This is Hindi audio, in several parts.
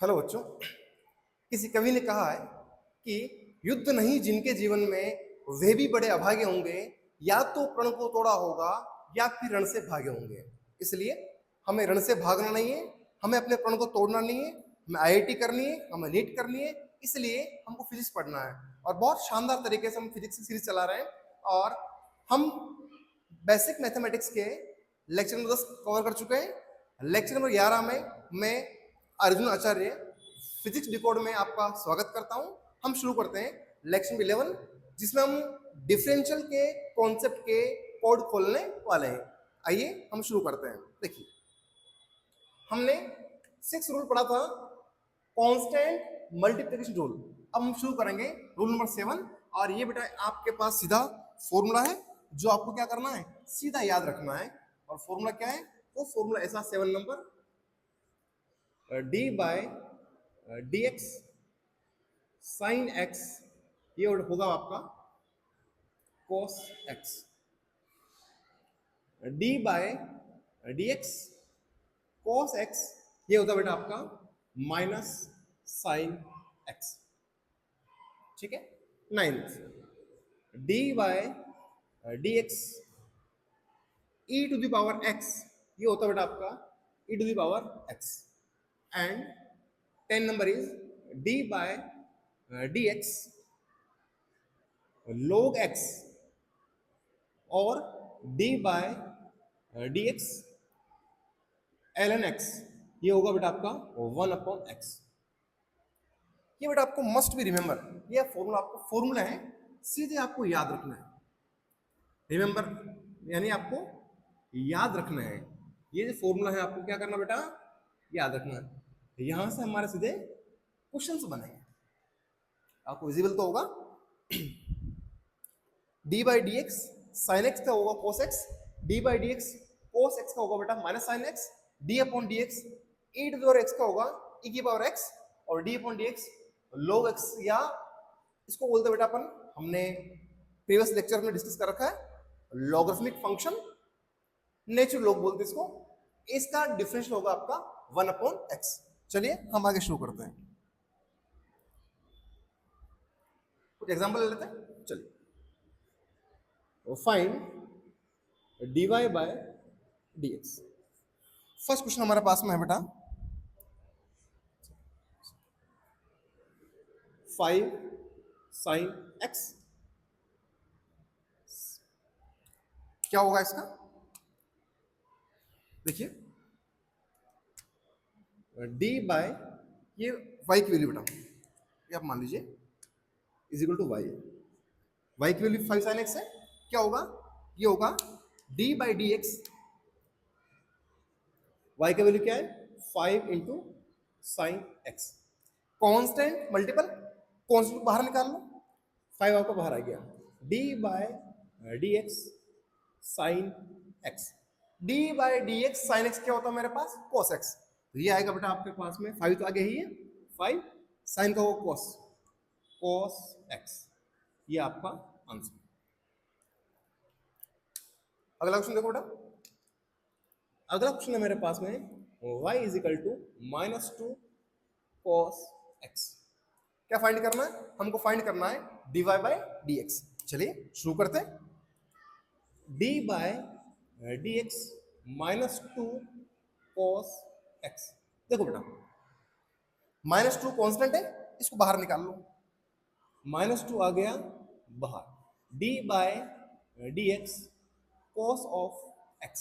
हेलो बच्चों। किसी कवि ने कहा है कि युद्ध नहीं जिनके जीवन में वे भी बड़े अभागे होंगे, या तो प्रण को तोड़ा होगा या फिर रण से भागे होंगे। इसलिए हमें रण से भागना नहीं है, हमें अपने प्रण को तोड़ना नहीं है, हमें आईआईटी करनी है, हमें नीट करनी है। इसलिए हमको फिजिक्स पढ़ना है और बहुत शानदार तरीके से हम फिजिक्स की सीरीज चला रहे हैं। और हम बेसिक मैथमेटिक्स के लेक्चर नंबर 10 कवर कर चुके हैं। लेक्चर नंबर 11 में मैं अर्जुन आचार्य फिजिक्स डिकोड में आपका स्वागत करता हूं। हम शुरू करते हैं लेक्चर नंबर 11, जिसमें हम डिफरेंशियल के कॉन्सेप्ट के कोड खोलने वाले हैं। आइए हम शुरू करते हैं। देखिए, हमने 6 रूल पढ़ा था, कांस्टेंट मल्टीप्लिकेशन रूल। अब हम शुरू करेंगे रूल नंबर 7। और ये बेटा आपके पास सीधा फॉर्मूला है जो आपको क्या करना है, सीधा याद रखना है। और फॉर्मूला क्या है? वो फॉर्मूला ऐसा 7 number, d by d x sine x, ये होगा आपका cos x. D by d x cos x, ये होगा बेटा आपका माइनस साइन एक्स। ठीक है। 9th, d by d x e to the power x, ये होता है बेटा आपका e to the power x. And 10 number is d by d x log x, और d by d x ln x, ये होगा बेटा आपका 1/x। ये बेटा आपको मस्ट भी रिमेंबर, ये फॉर्मूला आपको फॉर्मूला है, सीधे आपको याद रखना है। रिमेंबर यानी आपको याद रखना है। ये जो फॉर्मूला है आपको क्या करना बेटा, याद रखना है। यहां से हमारे सीधे क्वेश्चंस बनेंगे। आपको विजिबल तो होगा। D by D x sine x का होगा cos x, D by D x cos x का होगा बेटा minus sine x, d upon D x e to the power x का होगा ई की पावर एक्स, और d upon D x log x, या इसको बोलते बेटा अपन, हमने प्रीवियस लेक्चर में डिस्कस कर रखा है, लॉगरिथमिक फंक्शन, नेचुरल लॉग बोलते इसको। इसका डिफरेंशियल होगा आपका 1/x। चलिए हम आगे शुरू करते हैं, कुछ एग्जांपल ले लेते हैं। चलिए, find dy by dx। First question हमारे पास में है बेटा 5 sin x, क्या होगा इसका? देखिए, d बाय, ये y की वैल्यू बेटा, ये आप मान लीजिए is equal to y, y की वैल्यू 5 sin x है। क्या होगा? ये होगा d by D x, y का वैल्यू क्या है 5 into sine x. Constant multiple, constant बाहर निकाल लो, 5 आपका बाहर आ गया, d by d x sine x. d by d x sine x क्या होता है मेरे पास, cos x। तो ये आएगा बेटा आपके पास में, 5 तो आगे ही है, 5 साइन का वो cos x, ये आपका आंसर। अगला क्वेश्चन देखो बेटा, अगला क्वेश्चन है मेरे पास में y is equal to -2 cos x। क्या फाइंड करना है हमको? फाइंड करना है dy बाय dx। चलिए शुरू करते हैं। d by dx -2 cos x। देखो बेटा, -2 कांस्टेंट है, इसको बाहर निकाल लो, -2 आ गया बाहर, d by d x cos of x।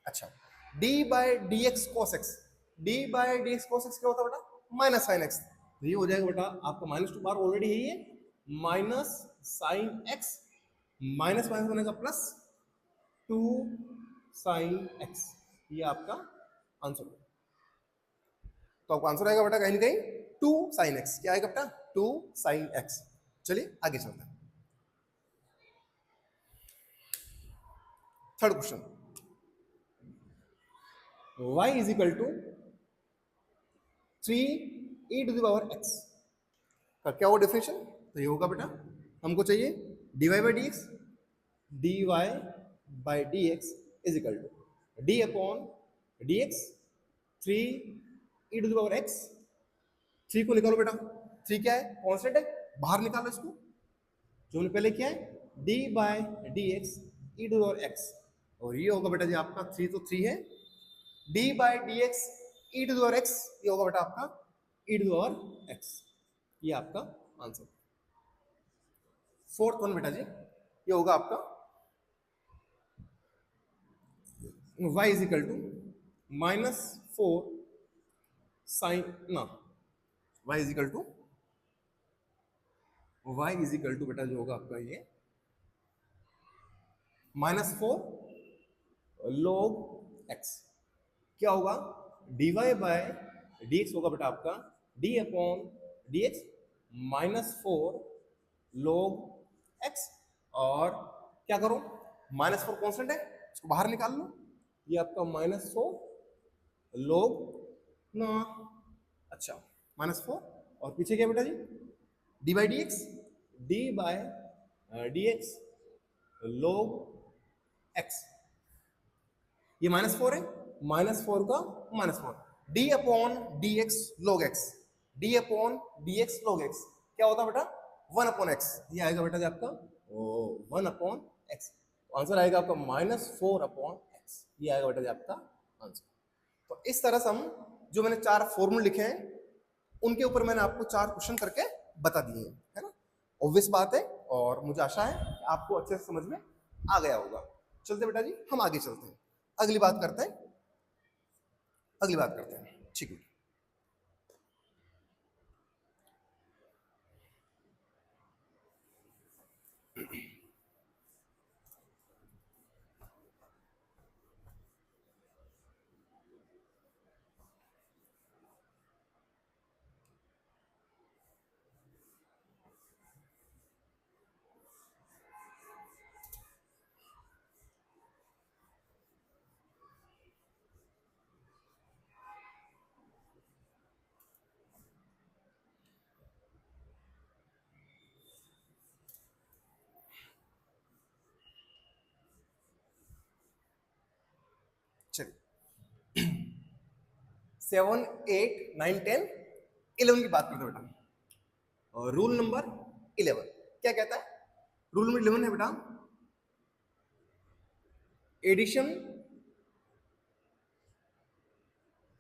अच्छा, d by d x cos x, d by d x cos x क्या होता है बेटा, माइनस साइन x। तो ये हो जाएगा बेटा आपका -2 बार ऑलरेडी है, ये minus sine x, minus minus बनेगा प्लस 2 साइन x, ये आपका आंसर। तो आपका आंसर आएगा बेटा कहीं ना कहीं 2 साइन x। क्या आएगा बेटा? 2 साइन x। चलिए आगे चलते हैं। Third question, y is equal to 3 e to the power x का क्या होगा डिफरेंशियल? तो ये होगा बेटा, हमको चाहिए dy by D x, dy by D x is equal to d upon D x 3 e to the power x three को निकालो बेटा, थ्री क्या है, कॉन्स्टेंट है, बाहर निकालो इसको, जो हमने पहले किया है, d by d x e to power x, और ये होगा बेटा जी आपका, थ्री तो थ्री है, d by d x e to power x, ये होगा बेटा आपका ई टू पावर एक्स, ये आपका आंसर। फोर्थ वन बेटा जी, ये होगा आपका y is equal to minus four sine ना, y इज इक्वल टू बेटा जो होगा आपका ये माइनस फोर log x, क्या होगा, dy बाय डी एक्स होगा बेटा आपका d upon D x minus four log x, और क्या करो, माइनस फोर कॉन्स्टेंट है, इसको बाहर निकाल लो, ये आपका माइनस फोर log ना, अच्छा माइनस फोर, और पीछे क्या बेटा जी, d by D x, d by d x log x, ये माइनस फोर है, माइनस फोर का minus four, d upon D x log x, d upon D x log x क्या होता है बेटा, वन अपॉन एक्स, ये आएगा बेटा जी आपका वन अपॉन एक्स, आंसर आएगा आपका माइनस फोर अपॉन एक्स, ये आएगा बेटा जी आपका आंसर। तो इस तरह से हम जो मैंने चार फॉर्मूले लिखे हैं उनके ऊपर मैंने आपको चार क्वेश्चन करके बता दिए हैं, है ना, ऑब्वियस बात है, और मुझे आशा है कि आपको अच्छे से समझ में आ गया होगा। चलते बेटा जी हम आगे चलते हैं, अगली बात करते हैं, ठीक है। चलिए 7, 8, 9, 10, 11 की बात करते हैं बेटा, और रूल नंबर 11 क्या कहता है, रूल नंबर 11 है बेटा, addition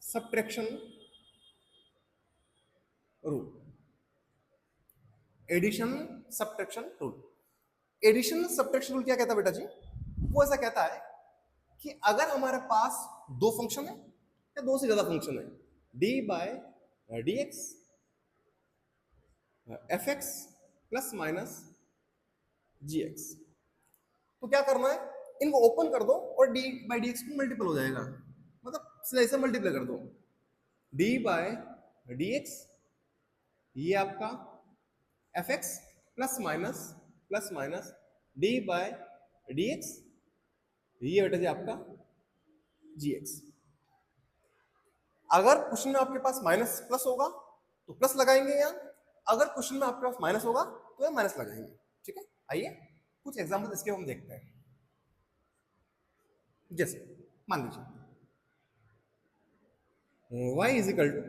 subtraction rule, addition subtraction rule. Addition subtraction rule क्या कहता है बेटा जी, वो ऐसा कहता है कि अगर हमारे पास दो फंक्शन है या दो से ज्यादा फंक्शन है, d by d x f x plus minus g x, तो क्या करना है, इनको ओपन कर दो और डी बाई डी एक्स को मल्टीपल हो जाएगा, मतलब सीधे से मल्टीप्लाई कर दो, डी बाय डी एक्स ये आपका f x plus minus d by d x ये बेटा जी आपका जी एक्स। अगर क्वेश्चन में आपके पास माइनस प्लस होगा तो प्लस लगाएंगे यहाँ, अगर क्वेश्चन में आपके पास माइनस होगा तो ये माइनस लगाएंगे, ठीक है। आइए कुछ एग्जांपल इसके हम देखते हैं, जैसे मान लीजिए y is equal to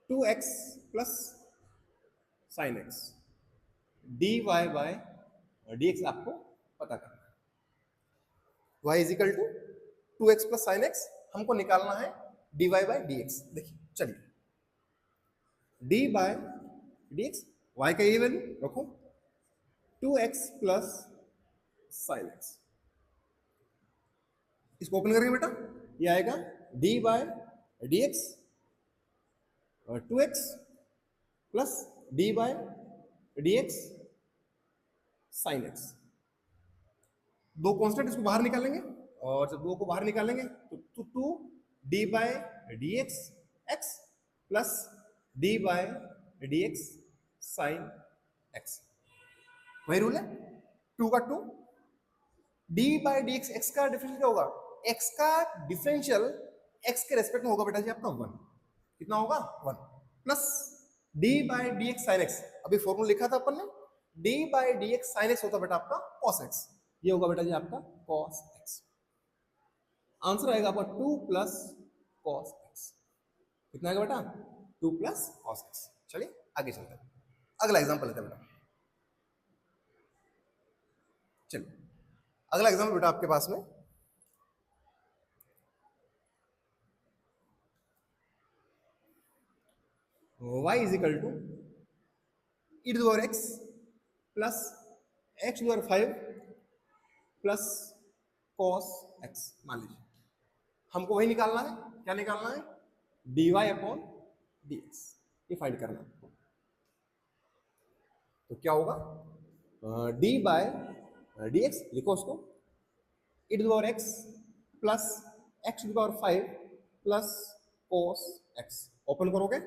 2x plus sine x, d y by d x आपको पता करना है, y is equal to 2x plus sine x, हमको निकालना है d y by d x. देखिए चलिए, d by d x, y का ये वैल्यू रखो, 2x प्लस साइन एक्स, इसको ओपन करेंगे बेटा, ये आएगा डी बाय डी एक्स और 2x plus d by d x sine x, दो कांस्टेंट इसको बाहर निकालेंगे, और जब दो को बाहर निकालेंगे तो 2 d by d x x plus d by d x sine x, वही रूल है, 2 का 2, d by d x, x का डिफरेंशियल क्या होगा, एक्स का डिफरेंशियल एक्स के रेस्पेक्ट में होगा बेटा जी आपका 1, कितना होगा 1, plus d by d x sine x, अभी फॉर्मूला लिखा था अपन ने, d by d x sine x होता बेटा आपका कॉस एक्स, ये होगा बेटा जी आपका कॉस एक्स, आंसर आएगा आपका 2 प्लस कॉस एक्स, कितना आएगा बेटा 2 प्लस कॉस एक्स। चलिए आगे चलते हैं, अगला एग्जांपल लेते हैं बेटा। चलिए अगला एग्जांपल बेटा आपके पास में y is equal to e to the power x plus x to the power 5 plus cos x। मान लीजिए हमको वही निकालना है, क्या निकालना है, dy अपॉन dx, ये फाइंड करना है। तो क्या होगा, d बाय dx लिखो उसको, e to the power x plus x to the power 5 plus cos x। Open करोगे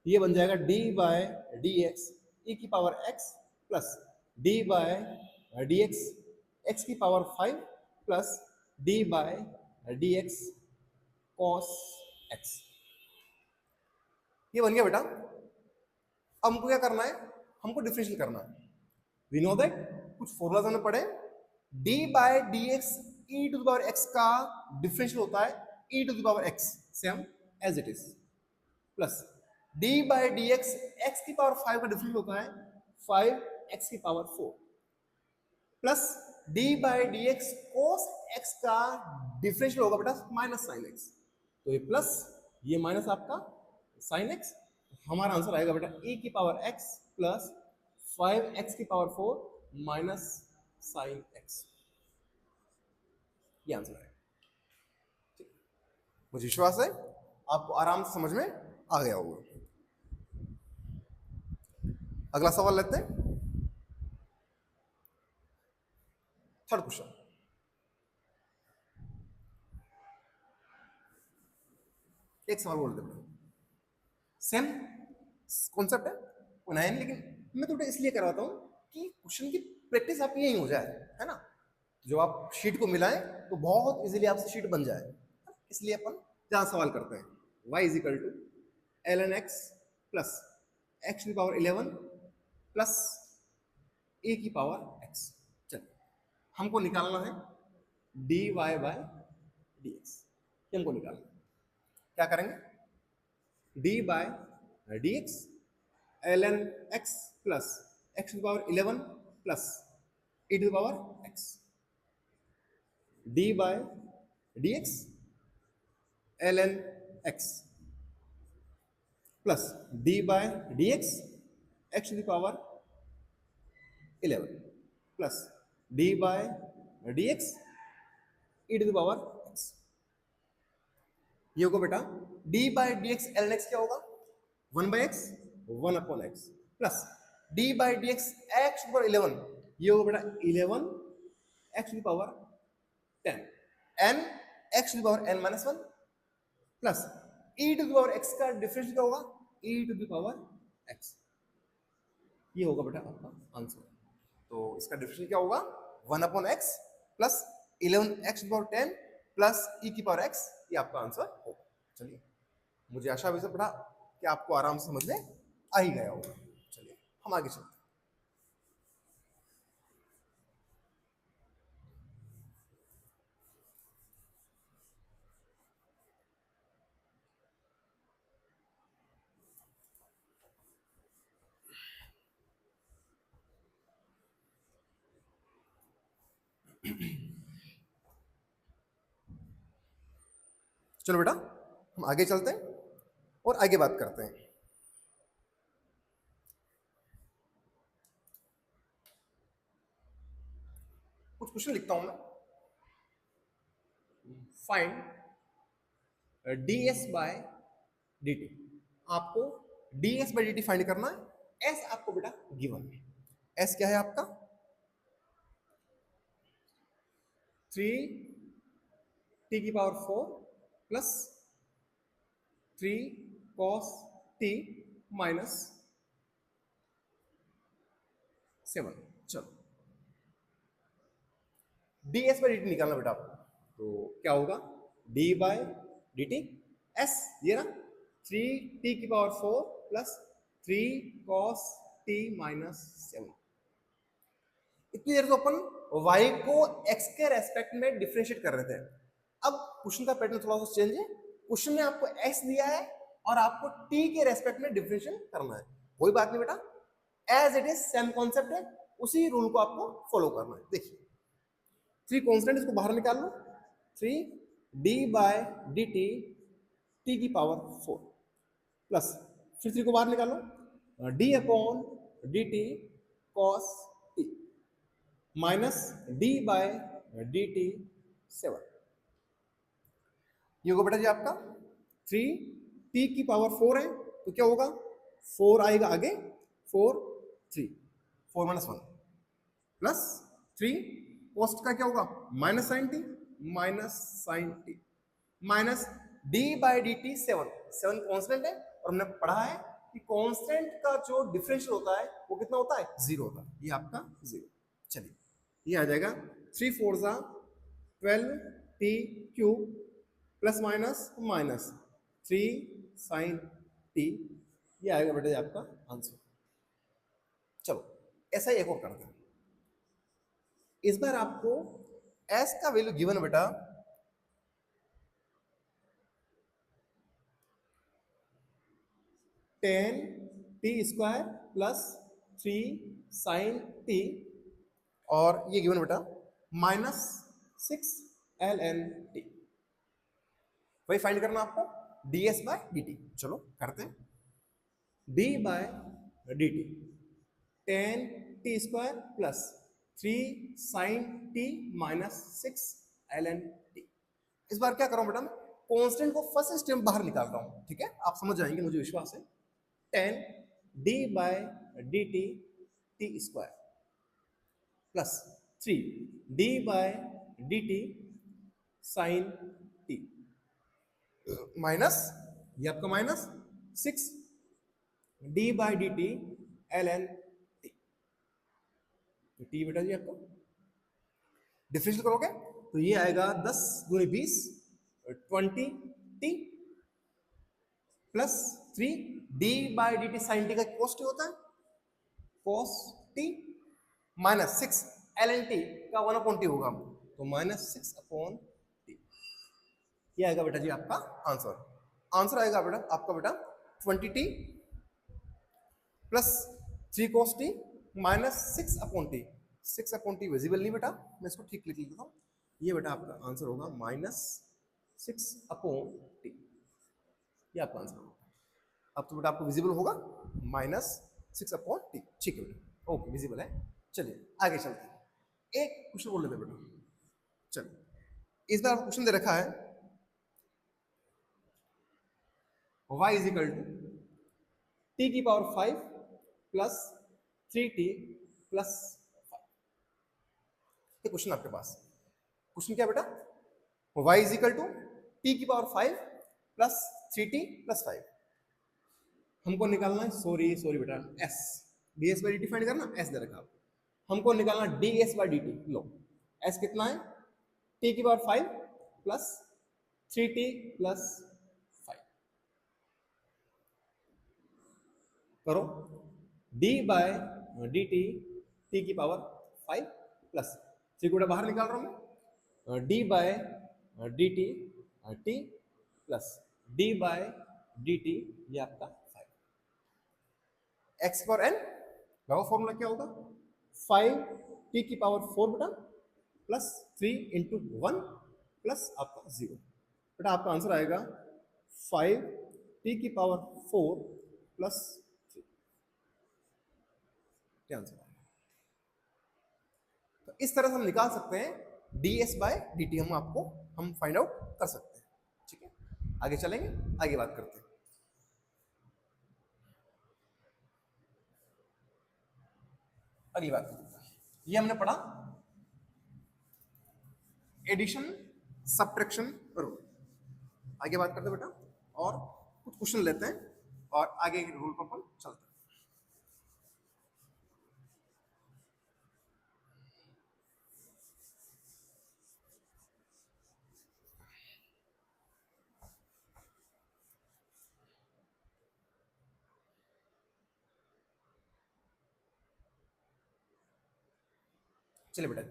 ये बन जाएगा d बाय dx e की power x plus d by dx x की power 5 plus d by dx cos x। ये बन गया बेटा। अब हमको क्या करना है, हमको डिफरेंशियल करना है। वी नो दैट, कुछ फॉर्मूलाज हमने पढ़े, d by dx e to the power x का डिफरेंशियल होता है e to the power x, same as it is, plus d by dx x की पावर 5 का डिफरेंशियल होता है 5x की power 4, plus d by dx cos x का डिफरेंशियल होगा बेटा माइनस साइन x। तो ये प्लस ये माइनस आपका साइन x, हमारा आंसर आएगा बेटा e की पावर x प्लस 5x की पावर 4 माइनस साइन x। ये आंसर है। मुझे विश्वास है आपको आराम से समझ में आ गया होगा। अगला सवाल लेते हैं, थर्ड क्वेश्चन। एक सवाल बोल देते हैं, सेम कॉन्सेप्ट है वो नया नहीं, लेकिन मैं थोड़ा इसलिए करवाता हूँ कि क्वेश्चन की प्रैक्टिस आपकी यही हो जाए, है ना। जो आप शीट को मिलाएं तो बहुत इजीली आपसे शीट बन जाए, इसलिए अपन जहां सवाल करते हैं y is equal to ln x plus x की पावर 11 प्लस a की पावर x। चलिए हमको निकालना है dy बाय dx, ये हमको निकालना है। क्या करेंगे, d by dx ln x plus x की power 11 plus e to power x, d by dx ln x plus d by dx x to power 11 plus d by dx e to power x। ये होगा बेटा d by dx ln x क्या होगा, 1 by x 1 upon x plus d by dx x to power 11, ये होगा बेटा 11 x to power 10 n x to power n minus 1 plus e to power x का डिफरेंस क्या होगा, e टू पावर x। ये होगा बेटा आपका आंसर। तो इसका डिफरेंस क्या होगा, 1 upon x plus 11 x to power 10 plus e की पावर x, ये आपका आंसर होगा। चलिए मुझे आशा है बेटा कि आपको आराम से समझ में आ ही गया होगा। चलिए हम आगे चलते हैं। चलो बेटा हम आगे चलते हैं और आगे बात करते हैं। कुछ क्वेश्चन लिखता हूं मैं। फाइंड ds बाय dt, आपको ds बाय dt फाइंड करना है। s आपको बेटा गिवन है, s क्या है आपका 3t की power 4 plus 3 cos t minus 7। चलो ds बाय dt निकालना बेटा आपको, तो क्या होगा d बाय dt s, ये ना 3t की power 4 plus 3 cos t minus 7। इतनी देर तो अपन y को x के रेस्पेक्ट में डिफरेंशिएट कर रहे थे। अब क्वेश्चन का पैटर्न थोड़ा सा चेंज है। क्वेश्चन में आपको x दिया है और आपको टी के रेस्पेक्ट में डिफरेंशिएट करना है। कोई बात नहीं बेटा, as it is same concept है, उसी रूल को आपको फॉलो करना है। देखिए 3 कांस्टेंट, इसको बाहर निकाल लो, 3 डी बाय डी टी की पावर 4 प्लस, फिर 3 को बाहर निकालो, d upon d t cos t minus d by d t 7। ये होगा बेटा जी आपका 3 टी की पावर 4 है तो क्या होगा, 4 आएगा आगे, 4 3 4 माइनस 1 प्लस 3 कॉस्ट का क्या होगा minus sine t minus d by d t 7 constant है, और हमने पढ़ा है कि कांस्टेंट का जो डिफरेंशियल होता है वो कितना होता है, 0 होता है। ये आपका 0। चलिए ये आ जाएगा 3 4 जा 12 t cube plus minus 3 sine t, ये आएगा बेटा ये आपका आंसर। चलो ऐसा ही एक और करते हैं। इस बार आपको s का वैल्यू गिवन बेटा 10 t square plus 3 sine t, और ये गिवन बेटा माइनस 6 एल एन टी। वही फाइंड करना आपको ds बाय dt। चलो करते हैं, d bye dt 10 t square plus 3 sine t minus 6 l n t. इस बार क्या करूं बेटा, कांस्टेंट को फर्स्ट स्टेप बाहर निकाल रहा हूं, ठीक है, आप समझ जाएंगे मुझे विश्वास है। 10 d by d t t square plus 3 d by d t sine t minus, ये आपका minus 6 d by d t l n t. T बेटा जी आपको डिफरेंशियल करोगे तो ये आएगा 10 गुणे 20 20 t plus 3 d by d t sine t का कोस टी होता है, cos t minus 6 l n t का 1 अपॉन टी होगा, तो माइनस 6 अपॉन टी। ये आएगा बेटा जी आपका आंसर। आंसर आएगा बेटा आपका बेटा 20 t plus 3 cos t minus 6 upon t. 6 upon t visible नहीं बेटा, मैं इसको ठीक लिख लेता हूँ। ये बेटा आपका आंसर होगा माइनस 6 अपॉन टी, ये आपका आंसर होगा। अब तो बेटा आपको विजिबल होगा माइनस 6 अपॉन टी, ठीक है बेटा, ओके विजिबल है। चलिए आगे चलते हैं, एक क्वेश्चन बोल लेते बेटा। चलिए इस बार आपको क्वेश्चन दे रखा है y is equal to t की पावर 5 प्लस 3t प्लस 5। ये क्वेश्चन आपके पास, क्वेश्चन क्या बेटा, y is equal to t की पावर 5 प्लस 3t प्लस 5। हमको निकालना है, सॉरी बेटा, s ds by dt find करना, s दे रखा हमको निकालना ds बाई dt। लो s कितना है, t की पावर 5 प्लस 3t प्लस 5 करो, d बाय dt t की पावर 5 प्लस 3 को बाहर निकाल रहा हूं, d bye dt t plus d bye dt, ये आपका 5 x पर n का फॉर्मूला क्या होगा, 5 t की पावर 4 बेटा प्लस 3 इंटू 1 प्लस आपका 0। बेटा आपका आंसर आएगा 5 t की पावर 4 प्लस 3, क्या आंसर आएगा। तो इस तरह से हम निकाल सकते हैं ds बाय dt, हम फाइंड आउट कर सकते हैं, ठीक है। आगे चलेंगे, आगे बात करते हैं। अगली बात ये हमने पढ़ा एडिशन सब्ट्रैक्शन रूल। आगे बात करते हैं बेटा, और कुछ क्वेश्चन लेते हैं और आगे के रूल पर अपन चलते हैं। चलिए बेटा,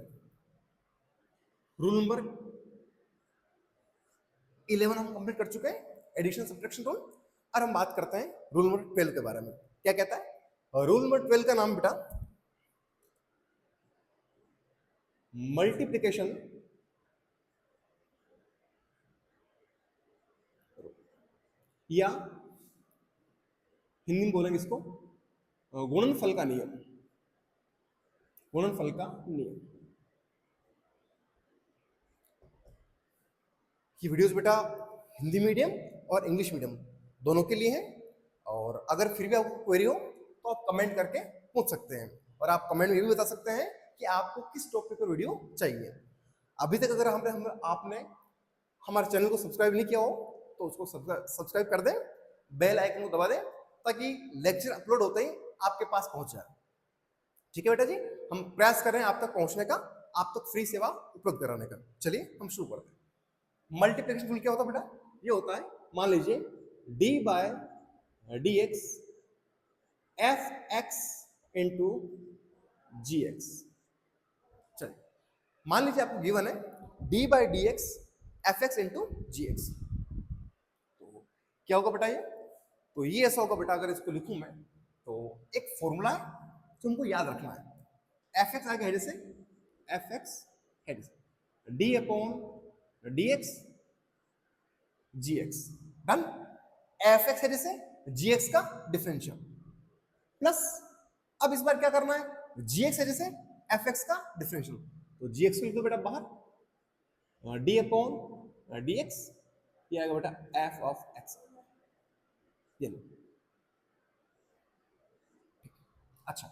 रूल नंबर 11 हम कंप्लीट कर चुके हैं, एडिशन सब्ट्रैक्शन रूल। और हम बात करते हैं रूल नंबर 12 के बारे में। क्या कहता है रूल नंबर 12 का नाम बेटा मल्टीप्लिकेशन या हिंदी में बोलेंगे इसको गुणनफल का नियम। गुणनफल का नियम। ये वीडियोस बेटा हिंदी मीडियम और इंग्लिश मीडियम दोनों के लिए है, और अगर फिर भी आपको क्वेरी हो तो आप कमेंट करके पूछ सकते हैं, और आप कमेंट में भी बता सकते हैं कि आपको किस टॉपिक पर वीडियो चाहिए। अभी तक अगर आपने हमारे चैनल को सब्सक्राइब नहीं किया हो तो उसको सब्सक्राइब कर दें, बेल आइकन को दबा दें, ताकि लेक्चर अपलोड होते ही आपके पास पहुंच जाए। ठीक है बेटा जी, हम प्रयास कर रहे हैं आप तक पहुंचने का, आप तक फ्री सेवा उपलब्ध कराने का। चलिए हम शुरू करते हैं। मल्टीप्लिकेशन रूल क्या होता है बेटा? ये होता है, मान लीजिए d by d x f x into g x. चलिए मान लीजिए आपको गिवन है d by d x f x into g x, तो क्या होगा बेटा? ये तो ये ऐसा होगा बेटा, अगर इसको लिखूं मैं तो एक फॉर्मूला है जो हमको याद रखना है। एफ एक्स आएगा हेड से, एफ एक्स हेड से d upon D x g x, done. F x head से जी एक्स का डिफरेंशियल प्लस, अब इस बार क्या करना है, जी एक्स हेड से एफ एक्स का डिफरेंशियल, तो जी एक्स को लिख दो बेटा बाहर, डी अपॉन डी एक्स, ये आएगा बेटा एफ ऑफ एक्स। ये लो। अच्छा,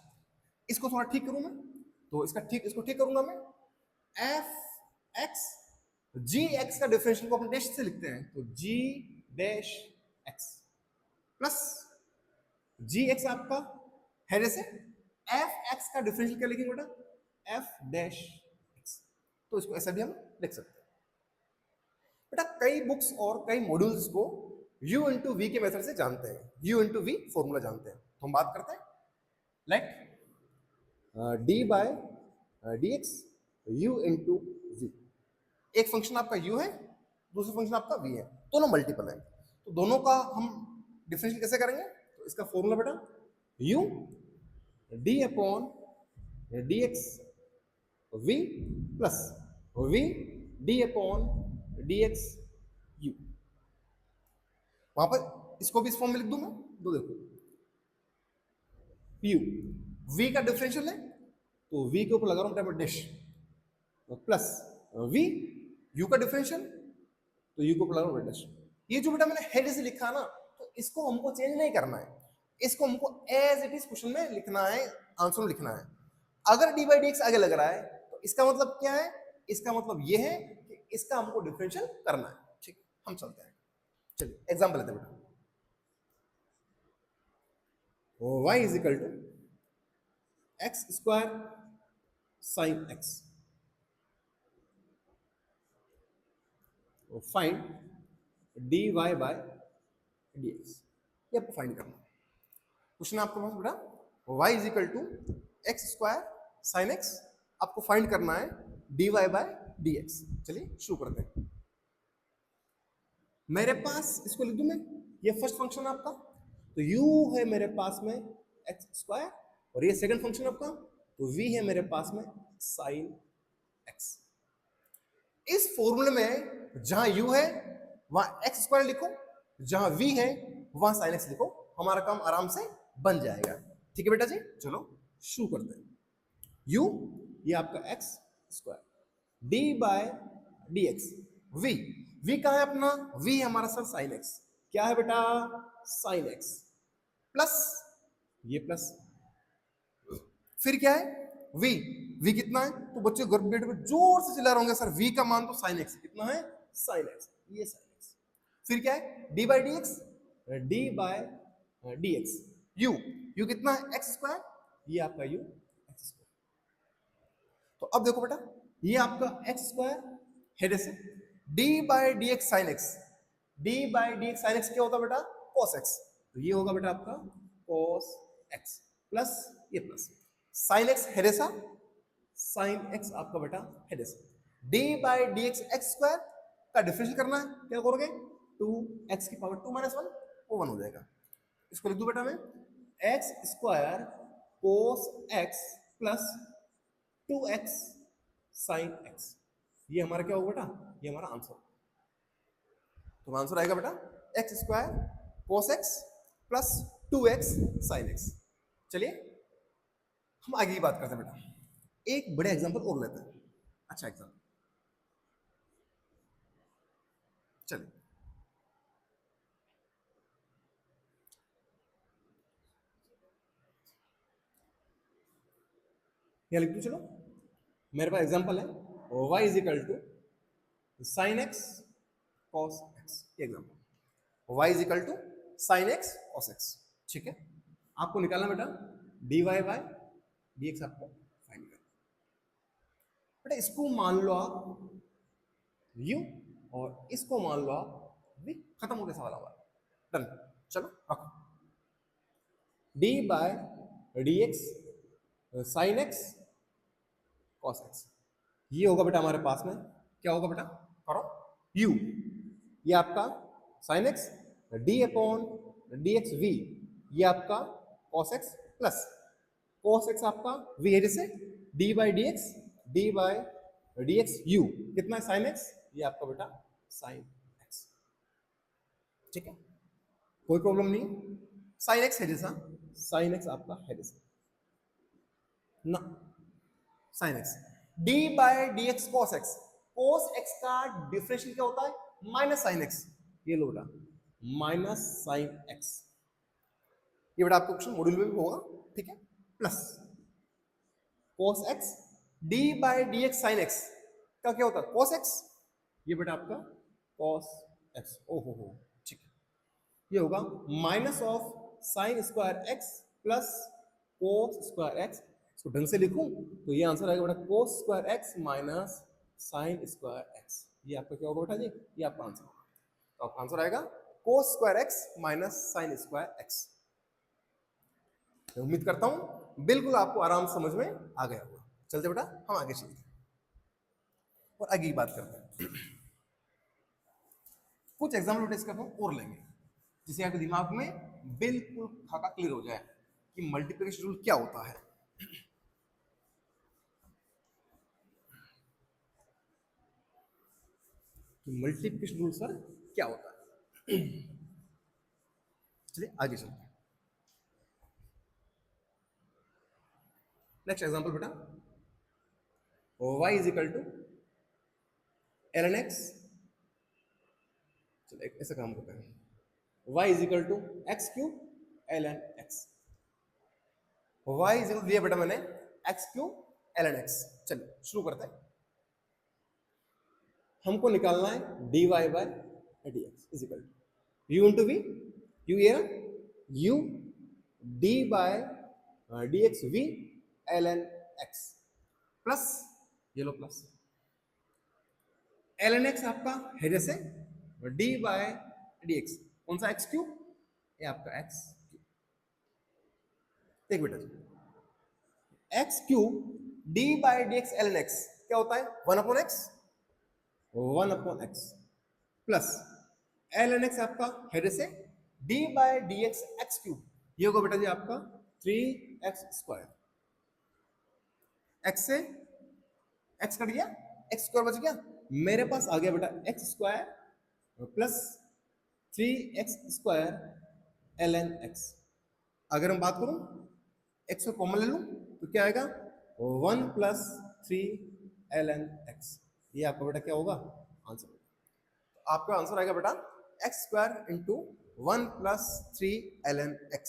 इसको थोड़ा ठीक करूं मैं, तो इसको ठीक करूंगा मैं। एफ एक्स जी एक्स का डिफरेंशियल को अपन डैश से लिखते हैं, तो जी डैश एक्स प्लस जी एक्स आपका है से एफ एक्स का डिफरेंशियल क्या लिखेंगे बेटा? F dash x. तो इसको ऐसा भी हम लिख सकते हैं बेटा। कई बुक्स और कई मॉड्यूल्स को u इंटू वी के मेथड से जानते हैं, u इंटू वी फॉर्मूला जानते हैं। तो हम बात करते हैं let d by d x u into v. एक फंक्शन आपका u है, दूसरा फंक्शन आपका v है, दोनों मल्टीपल है, तो दोनों का हम डिफरेंशियल कैसे करेंगे? तो इसका फॉर्मूला बेटा u d upon D x v plus v d upon D x u. वहां पर इसको भी इस फॉर्म में लिख दूं मैं, दो देखो, u v का डिफरेंशियल है तो v के ऊपर लगा रहा हूं डैश, प्लस v u का डिफरेंशियल तो u के ऊपर लगा रहा हूं डैश। ये जो बेटा मैंने हेड से लिखा ना, तो इसको हमको चेंज नहीं करना है, इसको हमको एज इट इज क्वेश्चन में लिखना है, आंसर में लिखना है। अगर डी बाई डी एक्स आगे लग रहा है तो इसका मतलब क्या है? इसका मतलब ये है कि इसका हमको डिफरेंशियल करना है। ठीक, हम चलते हैं। चलिए एग्जाम्पल लेते हैं बेटा। y is equal to x square sine x, find dy by dx। ये आपको फाइंड करना है। क्वेश्चन आपके पास बेटा y is equal to x square sine x, आपको फाइंड करना है dy बाय dx। चलिए शुरू करते हैं। मेरे पास इसको लिख दूं मैं, ये फर्स्ट फंक्शन आपका, तो u है मेरे पास में एक्स स्क्वायर, और ये सेकंड फंक्शन आपका, तो v है मेरे पास में साइन x। इस फॉर्मूले में जहां u है वहां एक्स स्क्वायर लिखो, जहां v है वहां साइन एक्स लिखो, हमारा काम आराम से बन जाएगा। ठीक है बेटा जी, चलो शुरू करते हैं। u ये आपका x square, d by d x, v कहाँ है अपना? v है हमारा सर साइन एक्स, क्या है बेटा? साइन एक्स प्लस ये प्लस, फिर क्या है? v कितना है? तो बच्चे बेटे पे जोर से चिल्ला रहे होंगे सर v का मान तो साइन एक्स, कितना है? साइन एक्स, ये साइन एक्स। फिर क्या है? d by D x, d by d x, u कितना है? एक्स स्क्वायर, ये आपका u एक्स स्क्वायर। तो अब देखो बेटा, ये आपका एक्स स्क्वायर हेड से d by d x sine x, d by d x sine x क्या होता है बेटा? cos x, तो ये होगा बेटा आपका cos x प्लस ये प्लस साइन एक्स हेडेसा, साइन एक्स आपका बेटा हेडेसा, d by D x x square का डिफरेंशियल करना है, क्या करोगे? 2x की पावर 2 माइनस 1, वो 1 हो जाएगा। इसको लिख दूं बेटा मैं, x square cos x plus 2x sign x. ये हमारा क्या होगा बेटा, ये हमारा आंसर। तो आंसर आएगा बेटा x square cos x plus 2x sine x. चलिए हम आगे की बात करते हैं बेटा, एक बड़े एग्जांपल और लेते हैं, अच्छा एग्जांपल। चलिए यह लिख दो, चलो मेरे पास एग्जांपल है y is equal to sine x cos x. ये example y is equal to sine x cos x. ठीक है, आपको निकालना बेटा dy बाय dx, आपको फाइंड करना बेटा। इसको मान लो आप u और इसको मान लो आप v, खत्म हो गया सवाल हमारा, डन। चलो रखो, d by dx sine x cos x. ये होगा बेटा हमारे पास में, क्या होगा बेटा, करो u, ये आपका sine x, d upon dx v, ये आपका cos x plus cos x आपका v है जैसे d by D x u, कितना है साइन x, ये आपका बेटा साइन x। ठीक है, कोई प्रॉब्लम नहीं, साइन x है जैसा, साइन x आपका है जैसा ना, sine x d by D x cos x. cos x का डिफरेंशियल क्या होता है, माइनस साइन x। ये लो बेटा माइनस साइन x, ये बेटा आपको क्वेश्चन मॉड्यूल में भी होगा। ठीक है, plus cos x d by D x sine x का क्या होता है, cos x, ये बेटा आपका cos x। ओहो, ठीक है, ये होगा minus of sine square x plus cos square x। इसको ढंग से लिखूं तो ये आंसर आएगा बेटा cos square x minus sine square x। ये आपका क्या होगा बेटा जी, ये आपका आंसर होगा। तो आपका आंसर आएगा cos square x minus sine square x। मैं उम्मीद करता हूं बिल्कुल आपको आराम समझ में आ गया होगा। चलते बेटा हम आगे चलते हैं और आगे की बात करते हैं। कुछ एग्जाम्पल बेटा इसका हम और लेंगे जिससे आपके दिमाग में बिल्कुल खाका क्लियर हो जाए कि मल्टीप्लिकेशन रूल क्या होता है। मल्टीप्लिकेशन रूल सर क्या होता है, चलिए आगे चलते हैं। नेक्स्ट एग्जांपल बेटा, y is equal to ln x। चलिए ऐसा काम करते हैं, y is equal to x cube ln x। y is equal दिया बेटा मैंने एक्स क्यूब ln x। चलिए शुरू करते हैं। हमको निकालना है dy by dx is equal to u into v, u ये u d by dx v ln x plus ये लो प्लस ln x आपका है जैसे d बाय dx, कौन सा x क्यूब, ये आपका x क्यूब। देख बेटा जी, x cube d by dx ln x क्या होता है, 1 upon x, 1 upon x plus ln x आपका है जैसे d by dx x cube, ये होगा बेटा जी आपका 3x स्क्वायर। x से x कट गया, x स्क्वायर बच गया, मेरे पास आ गया बेटा x square plus 3x square ln x। अगर हम बात करूं x को कॉमन ले लूं तो क्या आएगा, 1 प्लस 3 ln x। ये आपका बेटा क्या होगा, आंसर। तो आपका आंसर आएगा बेटा x square into 1 plus 3 ln x।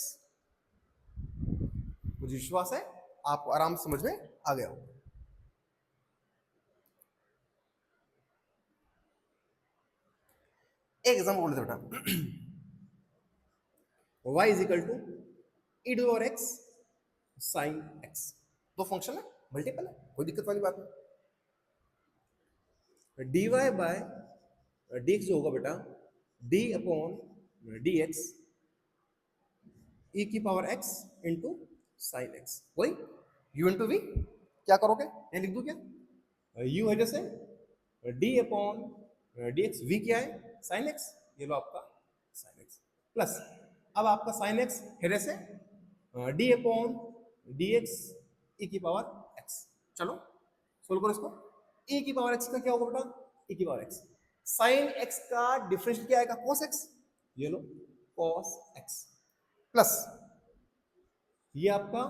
मुझे विश्वास है आपको आराम समझ में आ गया होगा। एक एग्जाम्पल बोल देता बेटा, y is equal to e to और x साइन x। दो फंक्शन है, मल्टीपल है, कोई दिक्कत वाली बात नहीं। dy बाय dx जो होगा बेटा d अपॉन dx e की power x into sine x, वही u इंटू v। क्या करोगे, ये लिख दूं क्या, u है जैसे d अपॉन dx, v क्या है साइन x, ये लो आपका साइन x। प्लस अब आपका साइन एक्स हेरे से d upon D x e की पावर एक्स। चलो सोल्व करो इसको। ई की पावर एक्स का क्या होगा बेटा? ई की पावर एक्स। साइन एक्स का डिफरेंशियल क्या आएगा? Cos x. ये लो कॉस एक्स प्लस ये आपका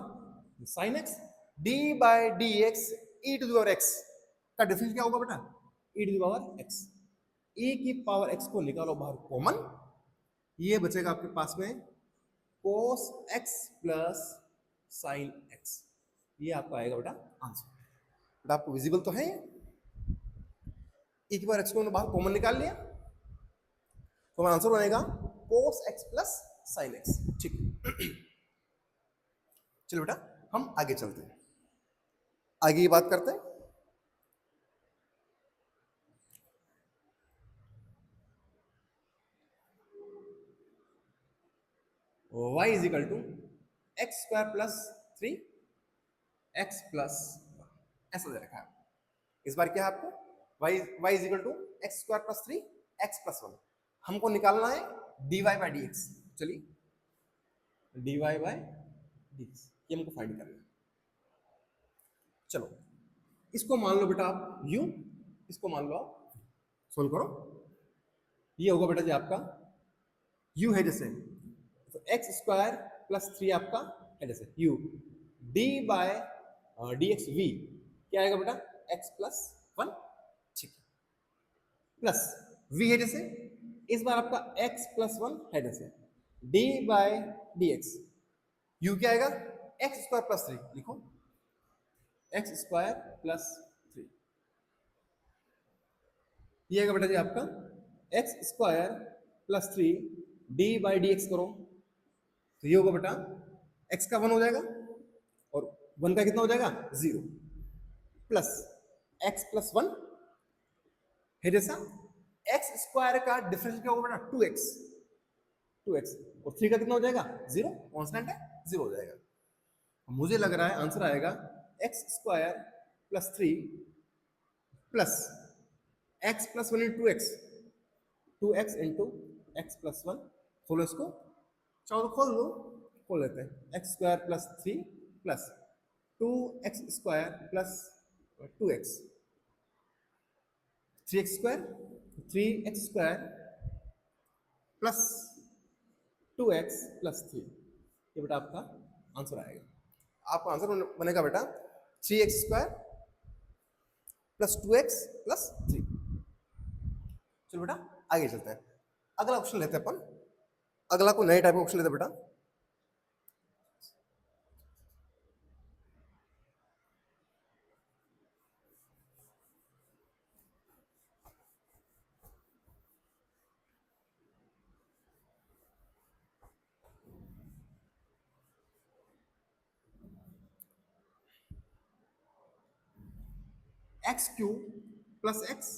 sine x D by D x e to the power x का डिफरेंस क्या होगा बेटा? E to the power x. E की पावर एक्स को निकालो बाहर कॉमन, ये बचेगा आपके पास में cos x plus sine x। ये आपका आएगा बेटा आंसर। बेटा आपको विजिबल तो है? एक बार x को मैंने बाहर कॉमन निकाल लिया तो हमारा आंसर बनेगा cos x plus sine x। ठीक चलो बेटा हम आगे चलते हैं, आगे ये बात करते हैं। y is equal to x square plus 3 x plus ऐसा दे रखा है। इस बार क्या है आपको? y is equal to x square plus 3 x plus 1 हमको निकालना है dy बाई डी एक्स। चलिए dy बाई डी एक्स ये हमको फाइंड करना है। चलो इसको मान लो बेटा आप u, इसको मान लो आप, सोल्व करो। ये होगा बेटा जी आपका u है जैसे तो एक्स स्क्वायर प्लस 3 आपका है जैसे u d by d x v क्या आएगा बेटा? x plus 1। ठीक है प्लस v है जैसे इस बार आपका x प्लस 1 है जैसे d by d x u क्या आएगा? एक्स स्क्वायर प्लस 3 लिखो एक्स स्क्वायर प्लस 3 ये आएगा बेटा जी आपका x square plus 3 d by D x करो तो ये होगा बेटा x का 1 हो जाएगा और 1 का कितना हो जाएगा? 0 प्लस x प्लस 1 है जैसा x स्क्वायर का डिफरेंस क्या होगा बेटा? 2x और 3 का कितना हो जाएगा? 0 कांस्टेंट है 0 हो जाएगा। मुझे लग रहा है आंसर आएगा x square plus 3 plus x plus 1 into x 2x into x plus 1। खोलो इसको, चलो खोल लो, खोल लेते हैं। X square plus 3 plus 2x square plus 2x 3x square 3x square plus 2x plus 3 ये बेटा आपका आंसर आएगा। आपका आंसर बनेगा बेटा 3x square plus 2x plus 3। चलो बेटा आगे चलते हैं, अगला ऑप्शन लेते हैं अपन। अगला कोई नए टाइप का ऑप्शन लेते हैं बेटा। X cube plus x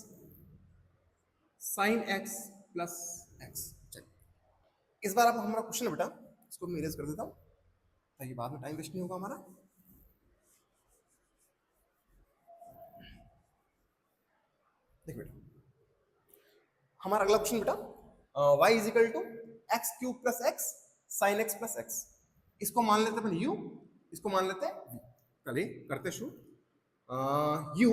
sine x plus x. इस बार अब हमारा क्वेश्चन है बेटा, इसको मैं इरेज कर देता हूं ताकि बाद में टाइम वेस्ट नहीं होगा हमारा। देखिए बेटा हमारा अगला क्वेश्चन बेटा y is equal to x cube plus x sine x plus x. इसको मान लेते हैं अपन u, इसको मान लेते हैं v। चलिए करते शुरू। u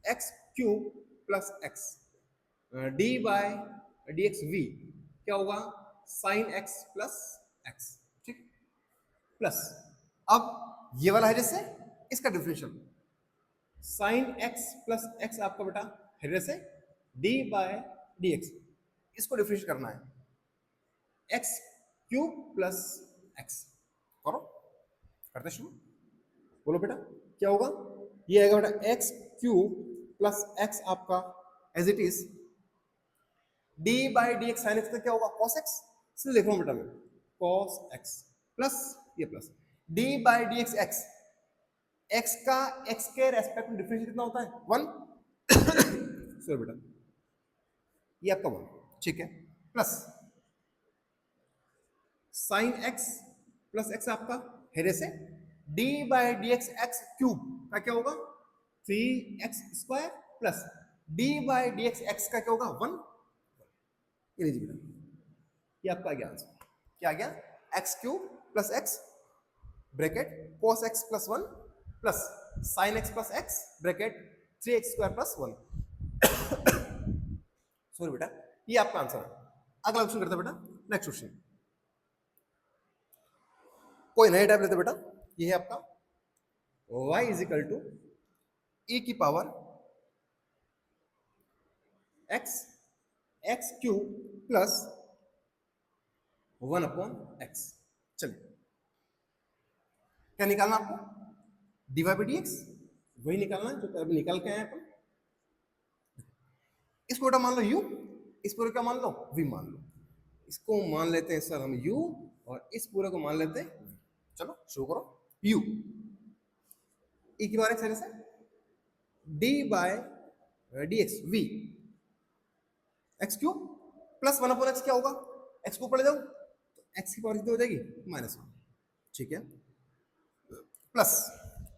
x cube plus x d by d x v क्या होगा? Sine x plus x. ठीक प्लस अब ये वाला है जैसे इसका differential sine x plus x आपका बेटा है जैसे डी बाय डी एक्स, इसको डिफरेंशिएट करना है एक्स क्यूब प्लस एक्स। करो करते शुरू, बोलो बेटा क्या होगा? ये आएगा बेटा एक्स क्यूब प्लस एक्स आपका as it is d by D x sine x का क्या होगा? Cos x. इसलिए लिख रहा हूं बेटा मैं कॉस एक्स प्लस ये plus d by D x x, x का एक्स के रेस्पेक्ट में डिफरेंशियल कितना होता है? 1 सॉरी बेटा ये आपका 1। ठीक है plus sine x plus x आपका हेरे से D by D x x cube का क्या होगा? 3x square plus d by D x x का क्या होगा? 1। ये लीजिए बेटा ये आपका आ गया आंसर। क्या आ गया? X cube plus x bracket cos x plus 1 plus sin x plus x bracket 3x square plus 1। Sorry बेटा, ये आपका आंसर है। अगला क्वेश्चन करते हैं बेटा, नेक्स्ट क्वेश्चन। कोई नया टाइप लेते बेटा, ये है आपका y is equal to e की power x x cube plus 1 upon x। चलिए, क्या निकालना आपको? dy बाई डी एक्स, वही निकालना है जो अभी निकाल के आए अपन। इसको बेटा मान लो u, इस पूरे का मान लो v मान लो। इसको मान लेते हैं सर हम u और इस पूरे को मान लेते हैं v। चलो शुरू करो। u e की पावर x से d by d x v x cube plus 1 upon x क्या होगा? x को पढ़े जाओ तो x की पावर कितनी हो जाएगी? -1। ठीक है, प्लस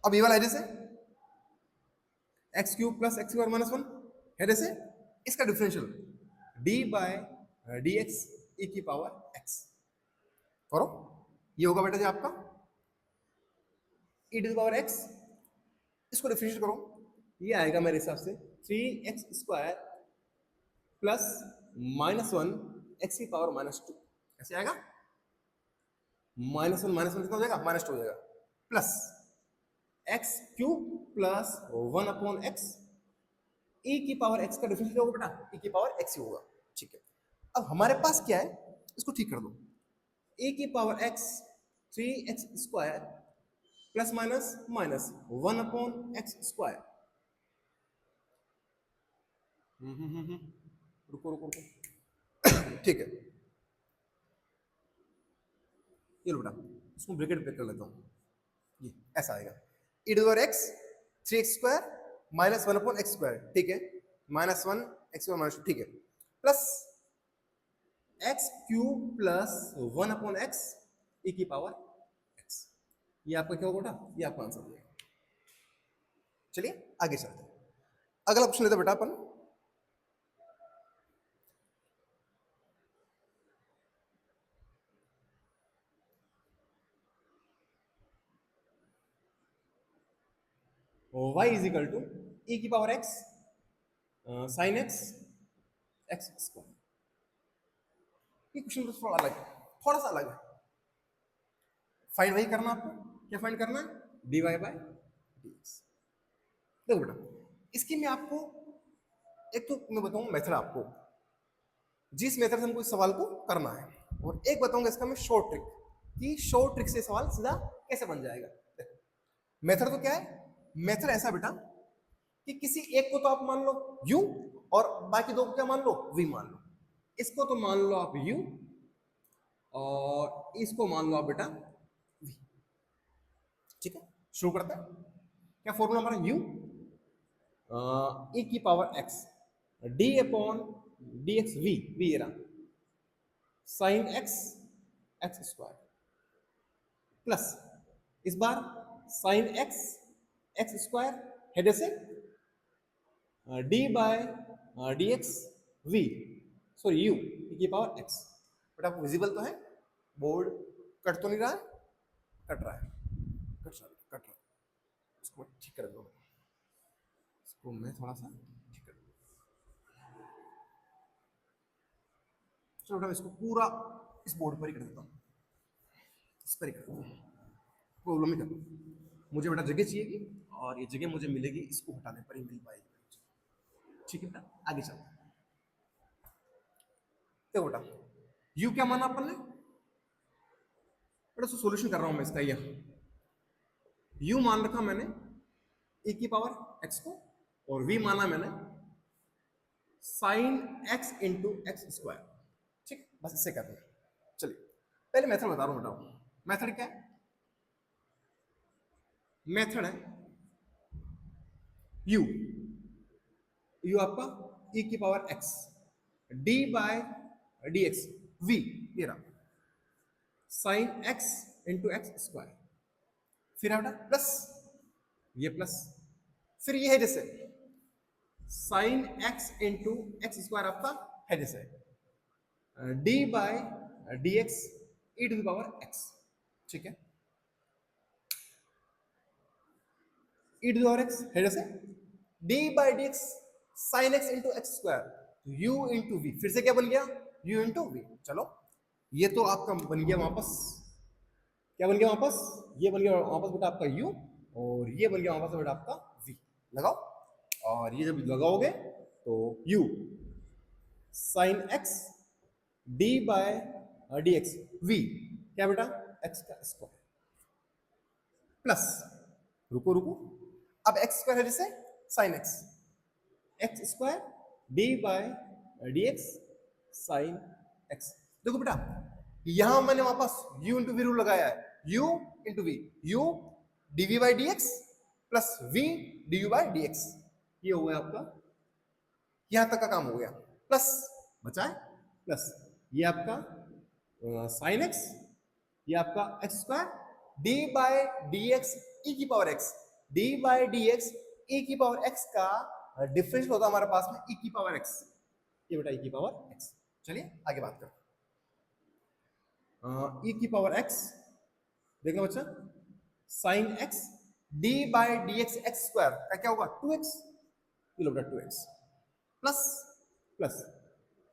अब ये वाला है जैसे x cube plus x square -1 है जैसे इसका differential d by d x e की पावर x करो। ये होगा बेटा जी आपका e to the power x, इसको डिफरेंशिएट करो। ये आएगा मेरे हिसाब से 3x स्क्वायर प्लस -1 x की पावर -2, ऐसे आएगा। -1 कितना हो जाएगा? -2 हो जाएगा, plus x cube plus 1 upon x e की पावर एक्स का डिफरेंशियल होगा बेटा, ई की पावर एक्स ही होगा। ठीक है, अब हमारे पास क्या है, इसको ठीक कर दो। ई की power x 3x square plus minus minus 1 upon x square. रुको रुको रुको, ठीक है, ये लो बेटा, इसको ब्रैकेट ब्रेक कर लेता हूँ। ये ऐसा आएगा e to power x 3x square minus 1 upon x square. ठीक है, -1 x स्क्वायर -2, ठीक है, plus x cube plus 1 upon x e की पावर x। ये आपका क्या होगा बेटा? ये आपका आंसर हो जाएगा। चलिए आगे चलते हैं, अगला क्वेश्चन लेते हैं बेटा अपन। y is equal to e की पावर x साइन x x स्क्वायर। ये क्वेश्चन थोड़ा अलग है, थोड़ा सा अलग है। फाइंड वही करना आपको, क्या फाइंड करना है? dy by dx। देखो बेटा, इसकी मैं आपको एक तो मैं बताऊंगा मेथड आपको, जिस मेथड से हमको इस सवाल को करना है, और एक बताऊंगा इसका मैं शॉर्ट ट्रिक, कि शॉर्ट ट्रिक से सवाल सीधा कैसे बन जाएगा। मेथड तो क्या है? मेथड ऐसा बेटा कि किसी एक को तो आप मान लो u और बाकी दो को क्या मान लो? v मान लो। इसको तो मान लो आप u और इसको मान लो आप बेटा v। ठीक है, शुरू करते हैं। क्या फॉर्मूला हमारा? u e की power x d upon D x v, ये रहा sine x x square plus इस बार साइन x x स्क्वायर है जैसे d by d x v, sorry u e की पावर x। बेटा आपको विजिबल तो है? बोर्ड कट तो नहीं रहा है? कट रहा है, कट रहा है। इसको ठीक कर दो, इसको मैं थोड़ा सा ठीक कर दूँ। चलो बेटा इसको पूरा इस बोर्ड पर ही कर देता हूँ, इस पर ही कर देता हूँ, प्रॉब्लम ही कर दूँ। मुझे बेटा जगह चाहिएगी और ये जगह मुझे मिलेगी इसको हटाने पर ही मिल पाएगी। ठीक है बेटा, आगे चलते हैं। देखो बेटा, u क्या माना अपन ने? बेटा सो सॉल्यूशन कर रहा हूं मैं इसका। ये u मान रखा मैंने e की पावर x को, और v माना मैंने sine x into x square. ठीक, बस इससे करते हैं। चलिए पहले मेथड बता रहा हूं बेटा। मेथड क्या है? मेथड है u आपका e की power x d by d x v, ये रहा sine x into x square. फिर है बेटा प्लस, ये प्लस, फिर ये है जैसे sine x into x square आपका है जैसे d by dx e to the power x, ठीक है, e to the power x है जैसे d by D x sine x into x square u into v, फिर से क्या बन गया u इंटू वी। चलो ये तो आपका बन गया वापस, क्या बन गया वापस, ये बन गया वापस बेटा आपका u, और ये बन गया वापस बेटा आपका v। लगाओ, और ये जब लगाओगे तो u sine x d by d x v, क्या बेटा एक्स का स्क्वायर प्लस, रुको रुको, अब एक्स स्क्वायर है जैसे sine x, x square d by d x sine x. देखो बेटा यहां मैंने वापस u इंटू वी रूल लगाया है, u into v, u dv by D x plus v du by D x, ये हो गया आपका, यहां तक का काम हो गया, प्लस बचा है प्लस ये आपका साइन एक्स, ये आपका x square d by D x e की power x, D by D x e की पावर एक्स का डिफरेंशियल होता है हमारे पास में ई की पावर एक्स, ये बेटा ई की पावर एक्स। चलिए आगे बात करते हैं, ई की पावर एक्स देखना बच्चा, sine x D by D x x square का क्या होगा 2x, ये लो बेटा 2x plus plus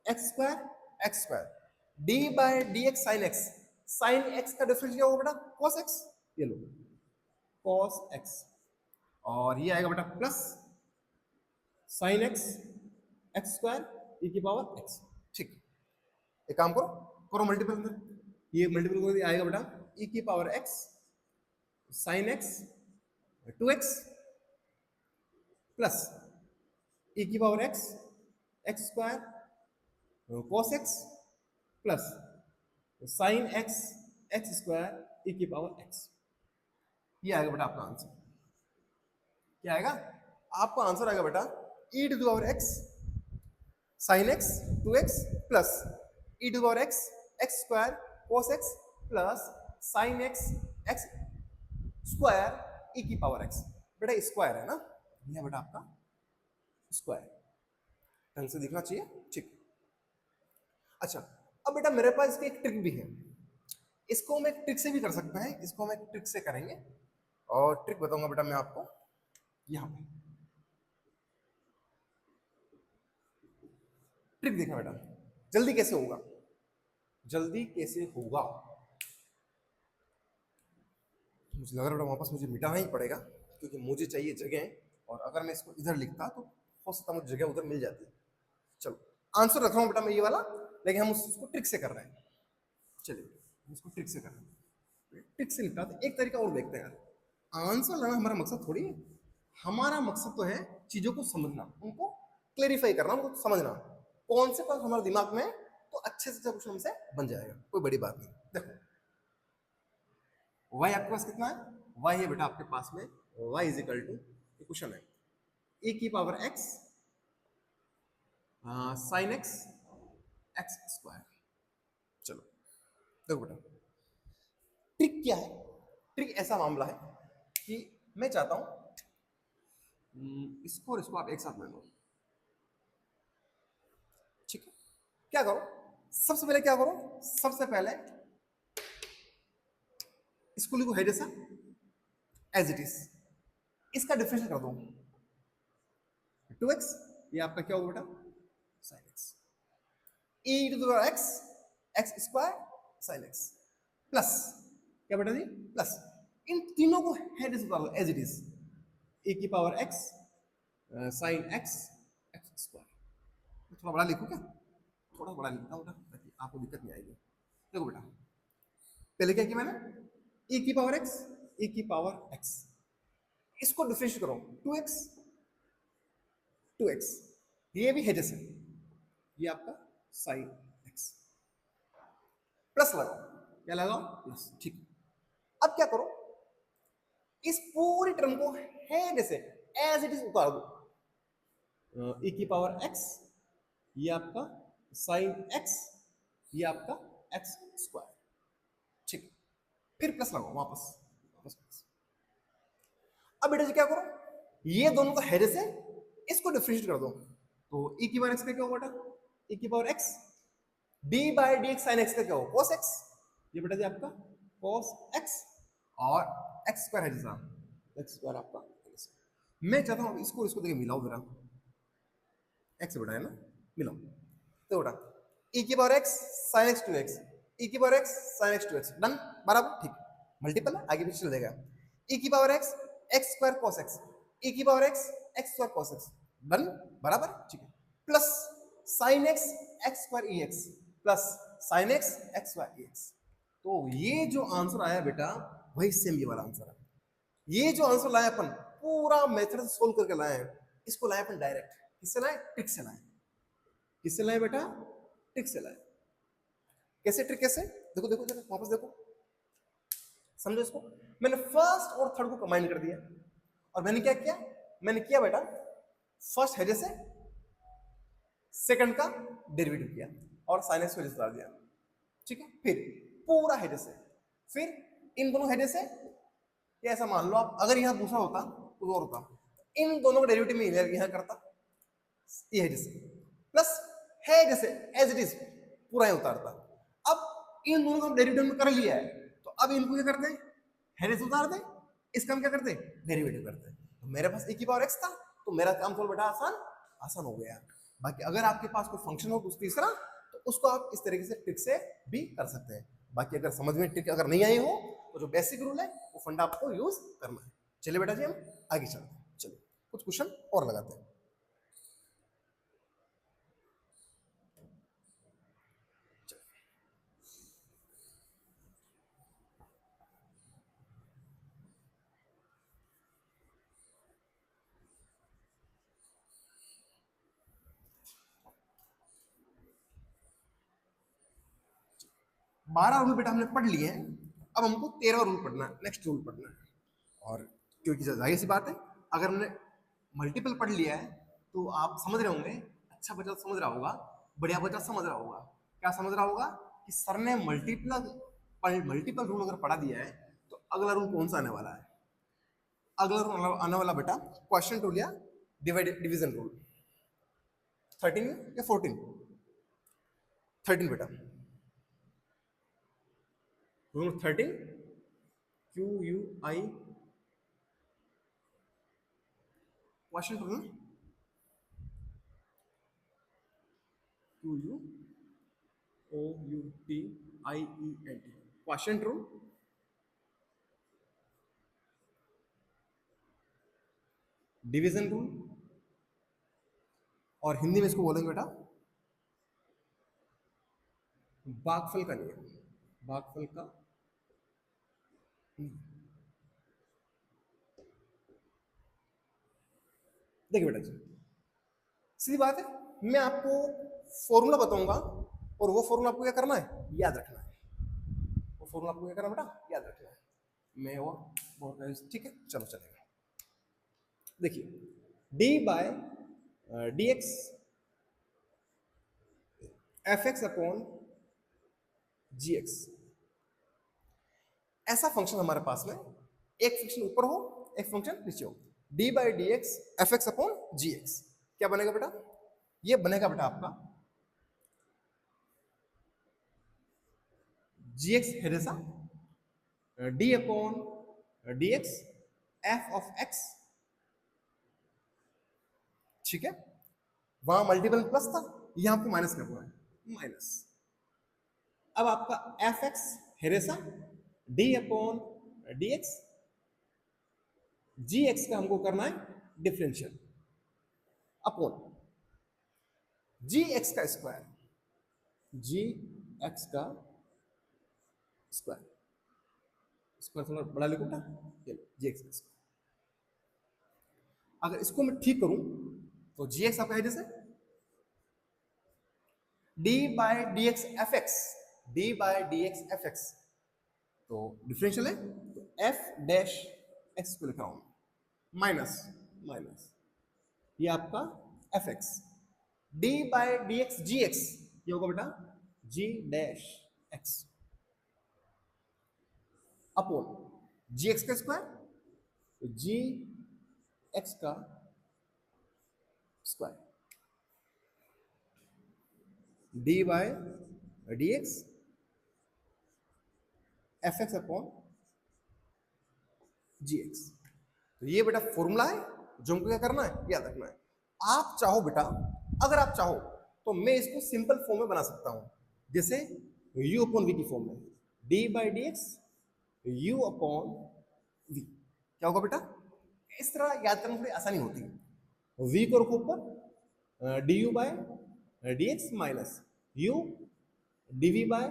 x square d by D x sine x का डिफरेंस क्या होगा बेटा cos x, ये लो cos x, और ये आएगा बेटा plus sine x x square e की पावर x, ठीक। एक काम करो, करो मल्टीपल में, ये मल्टीपल करो, आएगा बेटा ई की power x sine x 2x plus e की power x x square cos x plus sine x x square e की पावर x, ये आएगा बेटा आपका आंसर। क्या आएगा आपका आंसर, आएगा बेटा e to the power x साइन x 2x plus e to the power x x square cos x plus sine x x square e की पावर x, बेटा स्क्वायर है ना, ये बेटा आपका स्क्वायर, ढंग से दिखना चाहिए, ठीक। अच्छा अब बेटा मेरे पास इसकी एक ट्रिक भी है, इसको मैं ट्रिक से भी कर सकता है, इसको मैं ट्रिक से करेंगे, और ट्रिक बताऊंगा बेटा मैं आपको यहां पे। ट्रिक देखना बेटा, जल्दी कैसे होगा, जल्दी कैसे होगा, मुझे लग रहा है वापस मुझे मिटाना ही पड़ेगा, क्योंकि मुझे चाहिए जगह, और अगर मैं इसको इधर लिखता तो हो सकता मुझे जगह उधर मिल जाती। चलो आंसर रख रहा हूं बेटा मैं ये वाला, लेकिन हम उसको ट्रिक से कर रहे हैं, चलिए इसको ट्रिक से कर रहे हैं, ट्रिक से निपटाते। एक तरीका और देखते हैं यार, आंसर लाना हमारा मकसद थोड़ी है, हमारा मकसद तो है चीजों को समझना, उनको क्लेरिफाई करना, उनको समझना, कॉन्सेप्ट हमारे दिमाग में तो अच्छे से कुछ हमसे बन जाएगा, कोई बड़ी बात नहीं। देखो y आपके पास कितना है, y है बेटा आपके पास में y is equal to, question है e की power x sine x x square. चलो देखो बेटा ट्रिक क्या है, ट्रिक ऐसा मामला है कि मैं चाहता हूं इसको और इसको आप एक साथ ले लो, ठीक है। क्या करो, सबसे पहले क्या करो, सबसे पहले इसको लिखो है जैसा एज इट इज, इसका डिफरेंशियल कर दो 2x, ये आपका क्या होगा बेटा sine x, e to the power x x square sine x plus क्या बेटा जी प्लस, इन तीनों को है जैसे उतार लो एज इट इज, e की power x sine x x square. थोड़ा बड़ा लिखो क्या, थोड़ा बड़ा लिखता हूँ ताकि आपको दिक्कत नहीं आएगी। देखो बेटा पहले क्या किया मैंने, e की पावर x e की पावर x, इसको डिफरेंशिएट करो 2x 2x, ये भी है जैसे, ये आपका साइन x प्लस लगाओ, क्या लगाओ प्लस, ठीक। अब क्या करो, इस पूरी टर्म को है जैसे एज इट इज उतार दो, e की पावर x, ये आपका साइन x, ये आपका x स्क्वायर, ठीक। फिर प्लस लगाओ वापस प्लस। अब बेटा जी क्या करो, ये दोनों का है जैसे, इसको डिफरेंशिएट कर दो, तो e की पावर x का क्या होगा बेटा, e की power x D by D x sine x का क्या हो, cos x। ये बेटा जी आपका cos x और x स्क्वायर है जैसा, x स्क्वायर आपका। मैं चाहता हूँ इसको इसको देखिए मिलाओ जरा, x बेटा है ना, मिलाओ तो बेटा e की power x sin x two x, e की power x sin x two x, done बराबर ठीक, मल्टीपल है आगे पीछे चल जाएगा। e की power x x square cos x, e की power x x square cos x, done बराबर ठीक है, plus sin x x square e x plus sin x x square e x। तो ये जो आंसर आया बेटा वही सेम ये वाला आंसर है। ये जो आंसर लाए अपन पूरा मेथड से सोल्व करके लाए हैं, इसको लाए अपन डायरेक्ट, किससे लाए, ट्रिक से लाए। किससे लाए बेटा, ट्रिक से लाए। कैसे ट्रिक, कैसे, देखो देखो देखो वापस देखो, समझो इसको। मैंने फर्स्ट और थर्ड को कंबाइन कर दिया और मैंने क्या किया, मैंने किया बेटा फर्स्ट हेजे से सेकंड का डेरिवेटिव किया और साइन एक्स को हेजे डाल दिया, ठीक है। फिर पूरा हेजे से, फिर इन दोनों हेजे से, या ऐसा मान लो आप, अगर यहां दूसरा होता तो और होता, इन दोनों का डेरिवेटिव में यहां करता, ये हेजे से प्लस है जैसे एज इट इज पूरा ही उतारता। अब इन दोनों का डेरिवेटिव में कर लिया है तो अब इनको क्या करते हैं, हेजे से उतार दे, इसका हम क्या करते हैं, डेरिवेटिव करते हैं। तो मेरे पास e की पावर x था तो मेरा काम थोड़ा बेटा आसान आसान हो गया। बाकी अगर आपके पास कोई फंक्शन हो कुछ तीसरा तो उसको आप इस तरीके से ट्रिक से भी कर सकते हैं। बाकी अगर समझ में ट्रिक अगर नहीं आई हो तो जो बेसिक रूल है वो फंडा आपको यूज करना है। चलिए बेटा जी हम आगे चलते हैं, चलिए कुछ क्वेश्चन और लगाते हैं। बारह रूल बेटा हमने पढ़ लिए हैं, अब हमको 13वां रूल पढ़ना है, नेक्स्ट रूल पढ़ना है। और क्योंकि जाहिर सी बात है अगर हमने मल्टीपल पढ़ लिया है तो आप समझ रहे होंगे, अच्छा बच्चा समझ रहा होगा, बढ़िया बच्चा समझ रहा होगा, क्या समझ रहा होगा कि सर ने मल्टीपल रूल अगर पढ़ा दिया है तो अगला रूल कौन सा आने वाला है। अगला रूल आने वाला बेटा क्वेश्चन रूल या डिवीजन रूल, 13 या 14, 13 बेटा, rule 13 QUI question rule, QUOUTIENT question rule. Division rule और हिंदी में इसको बोलेंगे बेटा भागफल का नियम, भागफल का देखिए बेटा जी सीधी बात है, मैं आपको फॉर्मूला बताऊंगा और वो फॉर्मूला आपको क्या करना है, याद रखना है। वो फॉर्मूला आपको क्या करना बेटा, याद रखना है। मैं और बहुत ठीक है, चलो चलेगा। देखिए d by d x f x upon g x, ऐसा फंक्शन हमारे पास में, एक फंक्शन ऊपर हो एक फंक्शन नीचे हो, d by D x f x upon g x, क्या बनेगा बेटा, ये बनेगा बेटा आपका जी एक्स है जैसा D upon D x F of x, ठीक है। वहां मल्टीपल प्लस था, यहां आपको माइनस करना है, माइनस। अब आपका एफ एक्स है जैसा D upon D x, g x का हमको करना है डिफरेंशियल अपॉन जी एक्स का स्क्वायर, जी एक्स का स्क्वायर, स्क्वायर थोड़ा बड़ा लिखो ना, जी एक्स का स्क्वायर। अगर इसको मैं ठीक करूं तो जी एक्स आपका है जैसे d by d x f x, d by d x f x, तो डिफरेंशियल है तो एफ डैश एक्स को लिख रहा हूं माइनस माइनस ये आपका f x, d by d x g x, ये होगा बेटा g dash x upon g x का स्क्वायर, तो जी एक्स का square d by d x f x upon g x. तो ये बेटा फॉर्मूला है जो हमको क्या करना है, याद रखना है। आप चाहो बेटा, अगर आप चाहो तो मैं इसको सिंपल फॉर्म में बना सकता हूं, जैसे u अपॉन वी की फॉर्म में, d by D x u upon v. क्या होगा बेटा, इस तरह याद करना थोड़ी आसानी होती है। v को रखो ऊपर, d u by d x minus u d v by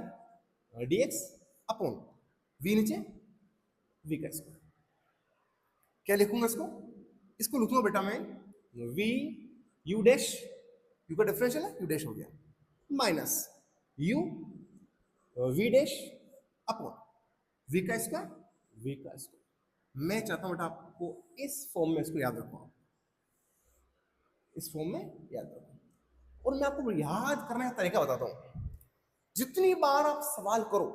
d x upon v नीचे v का स्क्वायर। क्या लिखूंगा इसको, इसको लिखूंगा बेटा मैं v u डैश, u का डिफरेंशियल है, u डैश हो गया, minus u v dash upon v का स्क्वायर, v का स्क्वायर। मैं चाहता हूं बेटा आपको इस फॉर्म में इसको याद रखो, इस फॉर्म में याद रखो। और मैं आपको याद करने का तरीका बताता हूं। जितनी बार आप सवाल करो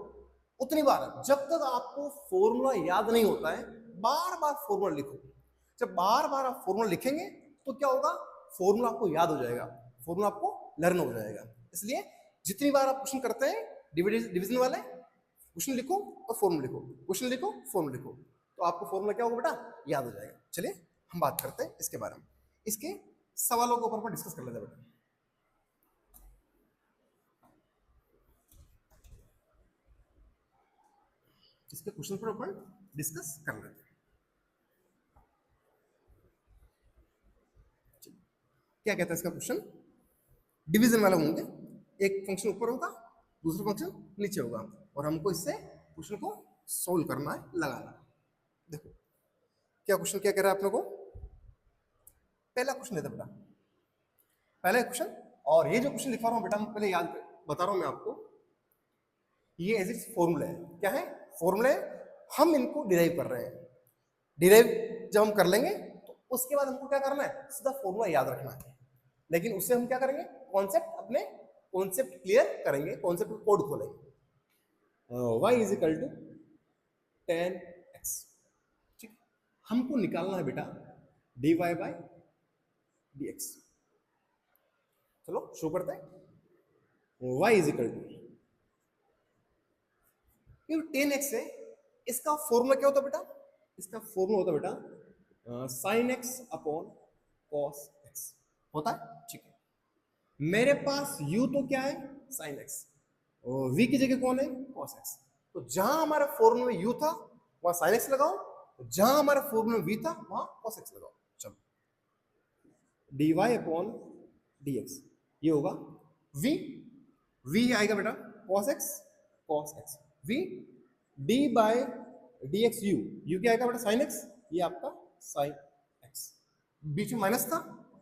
उतनी बार, जब तक आपको फॉर्मूला याद नहीं होता है, बार बार फॉर्मूला लिखो। जब बार बार आप फॉर्मूला लिखेंगे तो क्या होगा, फॉर्मूला आपको याद हो जाएगा, फॉर्मूला आपको लर्न हो जाएगा। इसलिए जितनी बार आप क्वेश्चन करते हैं डिवीजन वाले, क्वेश्चन लिखो और फॉर्मूला लिखो, क्वेश्चन लिखो फॉर्मूला लिखो, तो आपको फॉर्मूला क्या होगा बेटा, याद हो जाएगा। चलिए हम बात करते हैं इसके बारे में, इसके सवालों के ऊपर डिस्कस कर लेते हैं बेटा। इसके क्वेश्चन पर अपन डिस्कस कर लेते हैं। क्या कहता है इसका क्वेश्चन, डिवीजन वाला होंगे, एक फंक्शन ऊपर होगा दूसरा फंक्शन नीचे होगा, और हमको इससे क्वेश्चन को सोल्व करना है, लगाना है। देखो क्या क्वेश्चन क्या कह रहा है आप लोगों को, पहला क्वेश्चन लेते बेटा, पहला क्वेश्चन। और ये जो क्वेश्चन लिखा रहा हूं बेटा, मैं पहले याद बता रहा हूं मैं आपको, ये एज इट्स फॉर्मूला है। क्या है, फॉर्मूला है, हम इनको डिराइव कर रहे हैं। डिराइव जब हम कर लेंगे तो उसके बाद हमको क्या करना है, सीधा फॉर्मूला याद रखना है। लेकिन उससे हम क्या करेंगे, कॉन्सेप्ट, अपने कॉन्सेप्ट क्लियर करेंगे, कॉन्सेप्ट कोड खोलेंगे। y is equal to 10x, ठीक। हमको निकालना है बेटा dy बाय dx। चलो शो करते हैं। y इज इक्वल टू, ये 10x है, इसका फॉर्मूला क्या होता है बेटा, इसका फॉर्मूला होता है बेटा sin x upon cos x होता है, ठीक है। मेरे पास u तो क्या है, sin x, और v की जगह कौन है, cos x। तो जहां हमारा फॉर्मूला में u था वहां sin x लगाओ, जहां हमारा फॉर्मूला में v था वहां cos x लगाओ। चलो dy अपॉन dx, ये होगा v आएगा बेटा cos x, v d by dx u क्या आएगा बेटा sin x, ये आपका sin x, बीच में माइनस था,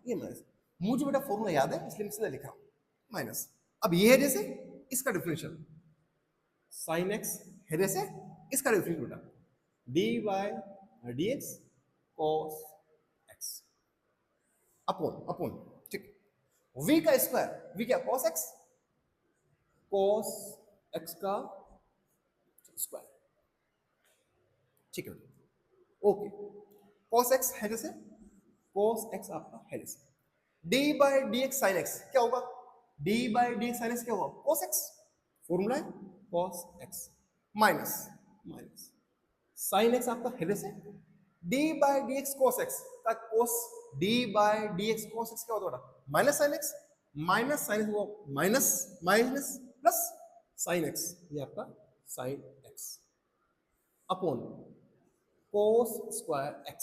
ये माइनस, मुझे बेटा फॉर्मूला याद है इसलिए मैं सीधा लिखा माइनस। अब ये है जैसे इसका डिफरेंशियल sin x है, जैसे इसका डिफरेंशियल बेटा d by dx cos x upon, ठीक। v का स्क्वायर, v क्या cos x का स्क्वायर, ठीक है ओके। cos x है जैसे, cos x आपका है जैसे, d by dx sin x क्या होगा, d by dx sin x क्या होगा, cos x, फॉर्मूला है cos x minus sin x आपका है जैसे, d by dx cos x का cos, d by dx cos x क्या होता है minus sin x, minus sin x वो माइनस प्लस sin x, ये आपका sin x upon cos square x।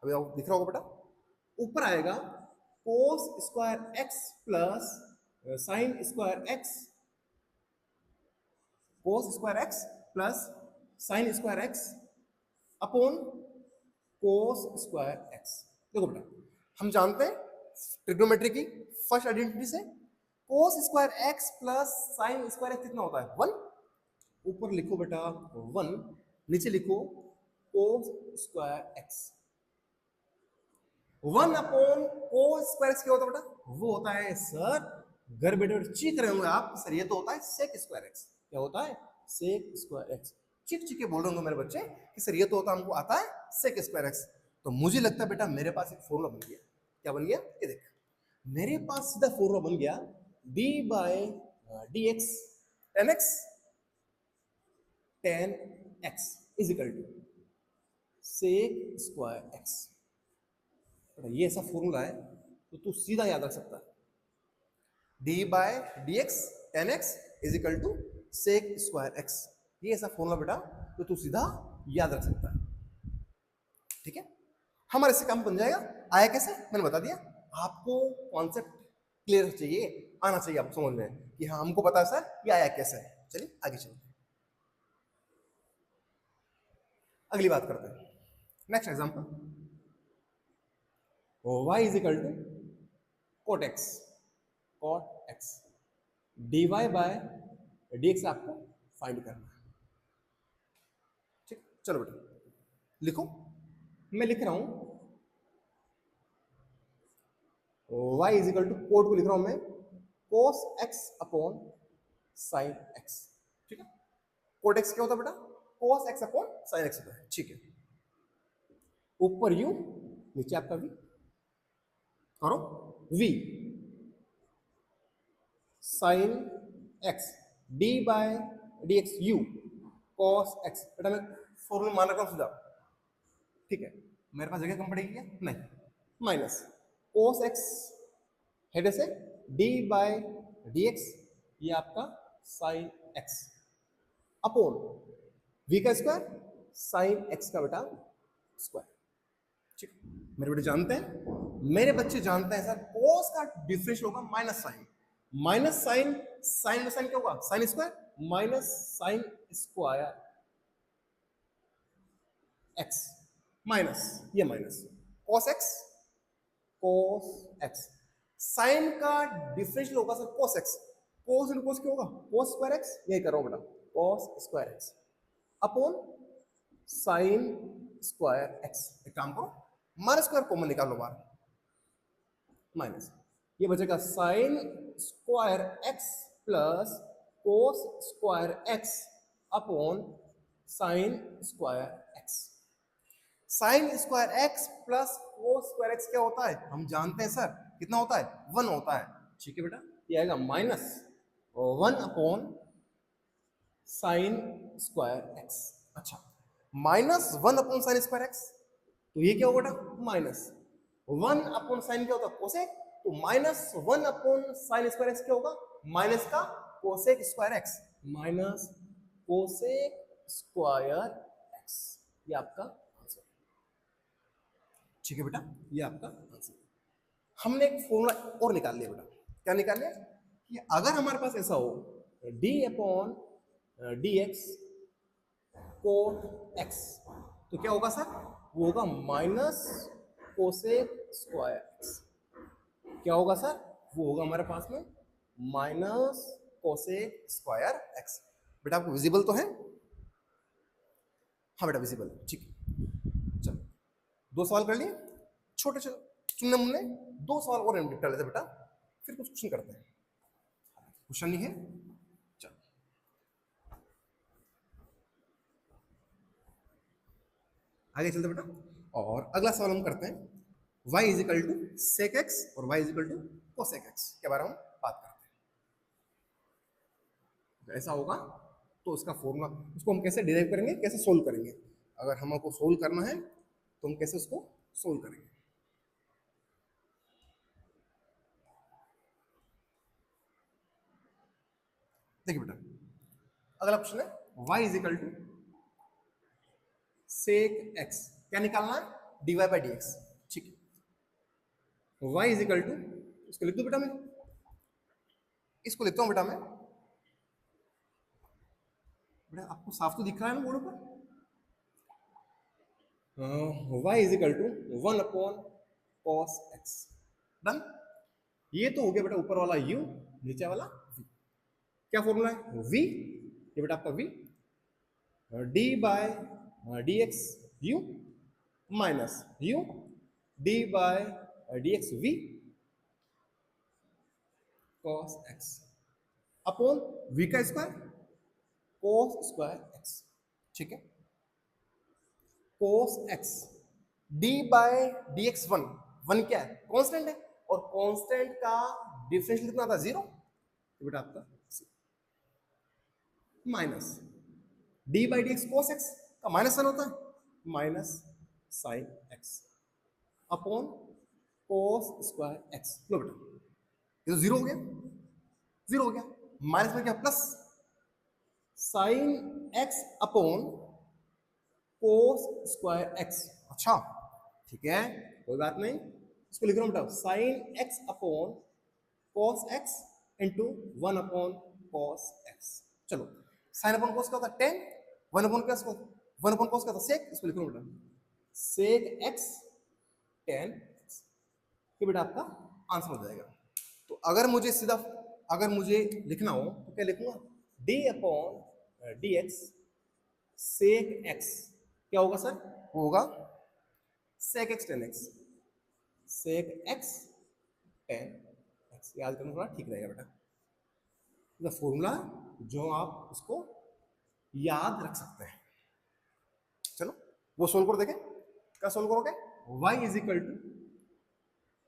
अभी आपको दिख रहा होगा बेटा, ऊपर आएगा cos square x plus sin square x, cos square x plus sin square x upon cos square x। देखो बेटा, हम जानते हैं ट्रिग्नोमेट्री की फर्स्ट आइडेंटिटी से, cos square x plus sin square x कितना होता है 1, ऊपर लिखो बेटा 1, नीचे लिखो cos square x, 1 upon cos square x क्या होता है बेटा, वो होता है सर, घर बैठे चीख रहे होंगे आप सर, ये तो होता है sec स्क्वायर x। क्या होता है, sec स्क्वायर x। चीख बोल रहे होंगे मेरे बच्चे कि सर ये तो होता, हमको आता है sec स्क्वायर x। तो मुझे लगता है बेटा मेरे पास एक फॉर्मूला बन गया। क्या बन गया, ये देख, मेरे पास सीधा फॉर्मूला बन गया d by d x tan x is equal to sec square x. ये ऐसा फॉर्मूला है तो तू सीधा याद रख सकता है, d by d x tan x is equal to sec square x. ये ऐसा फॉर्मूला बेटा तो तू सीधा याद रख सकता है, ठीक है। हमारे से काम बन जाएगा। आया कैसे मैंने बता दिया, आपको कॉन्सेप्ट क्लियर चाहिए, आना चाहिए आपको समझ में कि हाँ हमको पता है सर ये आया कैसे है। चलिए आगे चलते हैं, अगली बात करते हैं। Next example, y is equal to cot x dy by dx आपको फाइंड करना है, ठीक। चलो बेटा लिखो, मैं लिख रहा हूं y is equal to cot को लिख रहा हूं मैं cos x upon sin x, ठीक है। कोट x क्या होता है बेटा, cos x upon sin x होता है, ठीक है। ऊपर u नीचे आपका v, करो v sin x d by dx u cos x। बेटा मैं फॉर्मूला मान रखा हूं सीधा, ठीक है। मेरे पास जगह कम पड़ेगी क्या, नहीं, माइनस cos x हेड से d बाय dx, ये आपका sin x अपॉन v का स्क्वायर sin x का बेटा स्क्वायर, ठीक। मेरे बेटे जानते हैं, मेरे बच्चे जानते हैं सर cos का डिफरेंशियल होगा minus sine, minus sine, sine में साइन क्या होगा sine square minus sine square x minus ये माइनस cos x साइन का डिफरेंशियल होगा sir cos x, cos into cos क्या होगा cos स्क्वायर x, यही कर रहा हूं बेटा cos square x upon sine square x। एक काम करो माइनस स्क्वायर कॉमन निकालो बाहर, माइनस ये बचेगा sign square x plus cos square x upon sine square x। Sign square x plus cos square x क्या होता है हम जानते हैं सर, कितना होता है 1 होता है, ठीक है बेटा। ये आएगा minus 1 upon sine square x। अच्छा minus 1 upon sine square x, तो ये क्या होगा बेटा माइनस 1 अपॉन साइन क्या होता है कोसेक, तो minus 1 upon sine square x क्या होगा माइनस का cosec square x, minus cosec square x। ये आपका आंसर, ठीक है बेटा, ये आपका आंसर। हमने एक फॉर्मूला और निकाल लिया बेटा, क्या निकाल लिया कि अगर हमारे पास ऐसा हो d upon dx cot x, तो क्या होगा सर वो होगा माइनस कोसेक स्क्वायर x। क्या होगा सर वो होगा हमारे पास में माइनस कोसेक स्क्वायर x। बेटा आपको विजिबल तो है, हाँ बेटा विजिबल, ठीक है। चलो 2 सवाल कर लिए, छोटे छोटे चुनने मुन्ने 2 सवाल और निपटा लेते बेटा, फिर कुछ क्वेश्चन करते हैं। क्वेश्चन नहीं है, चलो आगे चलते बेटा। और अगला सवाल हम करते हैं y is equal to sec x और y is equal to cosec x के बारे में बात करते हैं। ऐसा होगा तो उसका फॉर्मूला, उसको हम कैसे डिराइव करेंगे, कैसे सोल्व करेंगे। अगर हमको सोल्व करना है तो हम कैसे उसको सोल्व करेंगे। देखिए बेटा अगला क्वेश्चन है y is equal to sec x, क्या निकालना है dy बाई डी एक्स, ठीक है। y इज इक्वल टू, इसको लिख दो बेटा, मैं इसको लिखता हूं बेटा मैं, बेटा आपको साफ तो दिख रहा है ना बोर्ड पर। y is equal to 1 upon cos x, done. ये तो हो गया बेटा ऊपर वाला u, नीचे वाला v। क्या फॉर्मूला है v, ये बेटा आपका v d by dx u minus u d by dx v cos x upon v का स्क्वायर cos स्क्वायर x, ठीक है। cos x d by dx 1 क्या है कांस्टेंट है, और कांस्टेंट का डिफरेंशियल कितना था 0, तो बेटा आपका minus d by D x cos x का माइनस साइन होता है, minus sine x upon cos square x. लो बेटा ये तो जीरो हो गया, जीरो हो गया, माइनस में क्या plus sine x upon cos square x. अच्छा ठीक है, कोई बात नहीं, इसको लिख रहा हूं बेटा sine x upon cos x into 1 upon cos x. चलो साइन अपॉन कॉस का होता है टेन, 1 अपॉन कॉस का 1 अपॉन कॉस का होता है सेक, इसको लिख रहा हूं बेटा सेक एक्स टेन एक्स। ये बेटा आपका आंसर हो जाएगा। तो अगर मुझे सीधा अगर मुझे लिखना हो तो क्या लिखूंगा, D upon D X sec X क्या होगा सर, वो होगा sec X tan X, sec X tan X. याद करना थोड़ा ठीक रहेगा बेटा, फॉर्मूला जो आप उसको याद रख सकते हैं। चलो वो सोल्व करो, देखें क्या सोल्व करोगे, y is equal to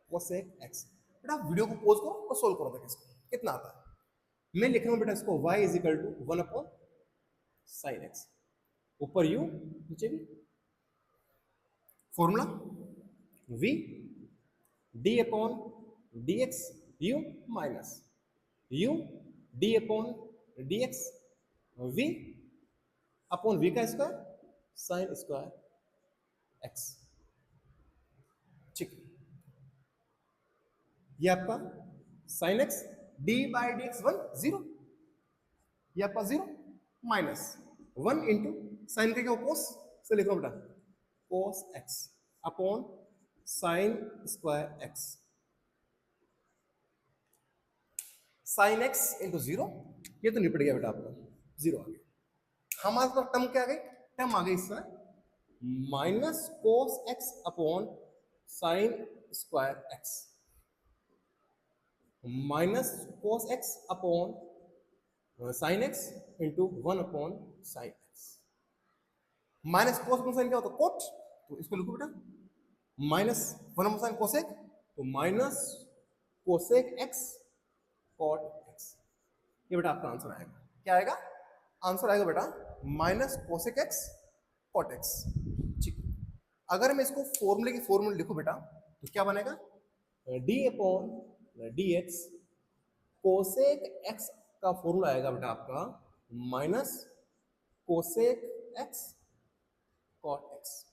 cosec X. बेटा वीडियो को पॉज करो और सोल्व करो, देखें इसको कितना आता है। मैं लिख रहा हूं बेटा इसको y is equal to 1 upon sine X, ऊपर u नीचे v, formula v d upon D x u minus u d upon D x v upon v का स्क्वायर साइन स्क्वायर एक्स। ठीक, ये आपका sine x D by D X 1 zero, ये आपका जीरो माइनस 1 इंटू साइन का क्या कोस से लिखो बेटा कोस X upon sine square x. Sine x into zero, ये तो निपट गया बेटा आपका, जीरो आ गया। हमारे पास टर्म क्या आ गई, टर्म आ गई इसमें minus cos X upon sine square X, minus cos X upon sine x into 1 upon sine X. Minus cos upon sine क्या होता है कोट, तो इसको लिखो बेटा माइनस 1 अपॉन साइन कोसेक, तो minus cosec X cot X. ये बेटा आपका आंसर आएगा, क्या आएगा, आंसर आएगा बेटा minus cosec X cot X. ठीक, अगर मैं इसको फॉर्मूले की फॉर्मूला लिखूं बेटा तो क्या बनेगा, D upon D X cosec X का फॉर्मूला आएगा बेटा आपका minus cosec X cot X.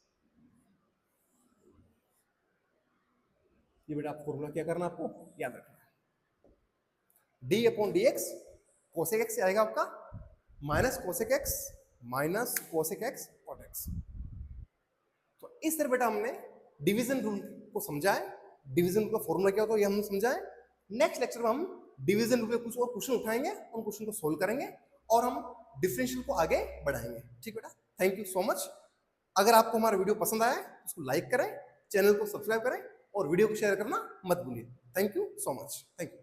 ये बेटा फॉर्मूला क्या करना आपको याद रखना है, D upon D X cosec X से आएगा आपका minus cosec X cot X. तो इस तरह बेटा हमने डिवीजन रूल को समझा है, डिवीजन रूल का फॉर्मूला क्या होता है ये हमने समझा है। नेक्स्ट लेक्चर में हम डिवीजन रूल के कुछ और क्वेश्चन उठाएंगे, उन क्वेश्चन को सोल्व करेंगे और हम डिफरेंशियल को आगे बढ़ाएंगे। ठीक बेटा, थैंक यू सो मच। अगर आपको हमारा वीडियो पसंद आया है उसको लाइक करें, चैनल को सब्सक्राइब करें और वीडियो को शेयर करना मत भूलिए। Thank you so much, thank you.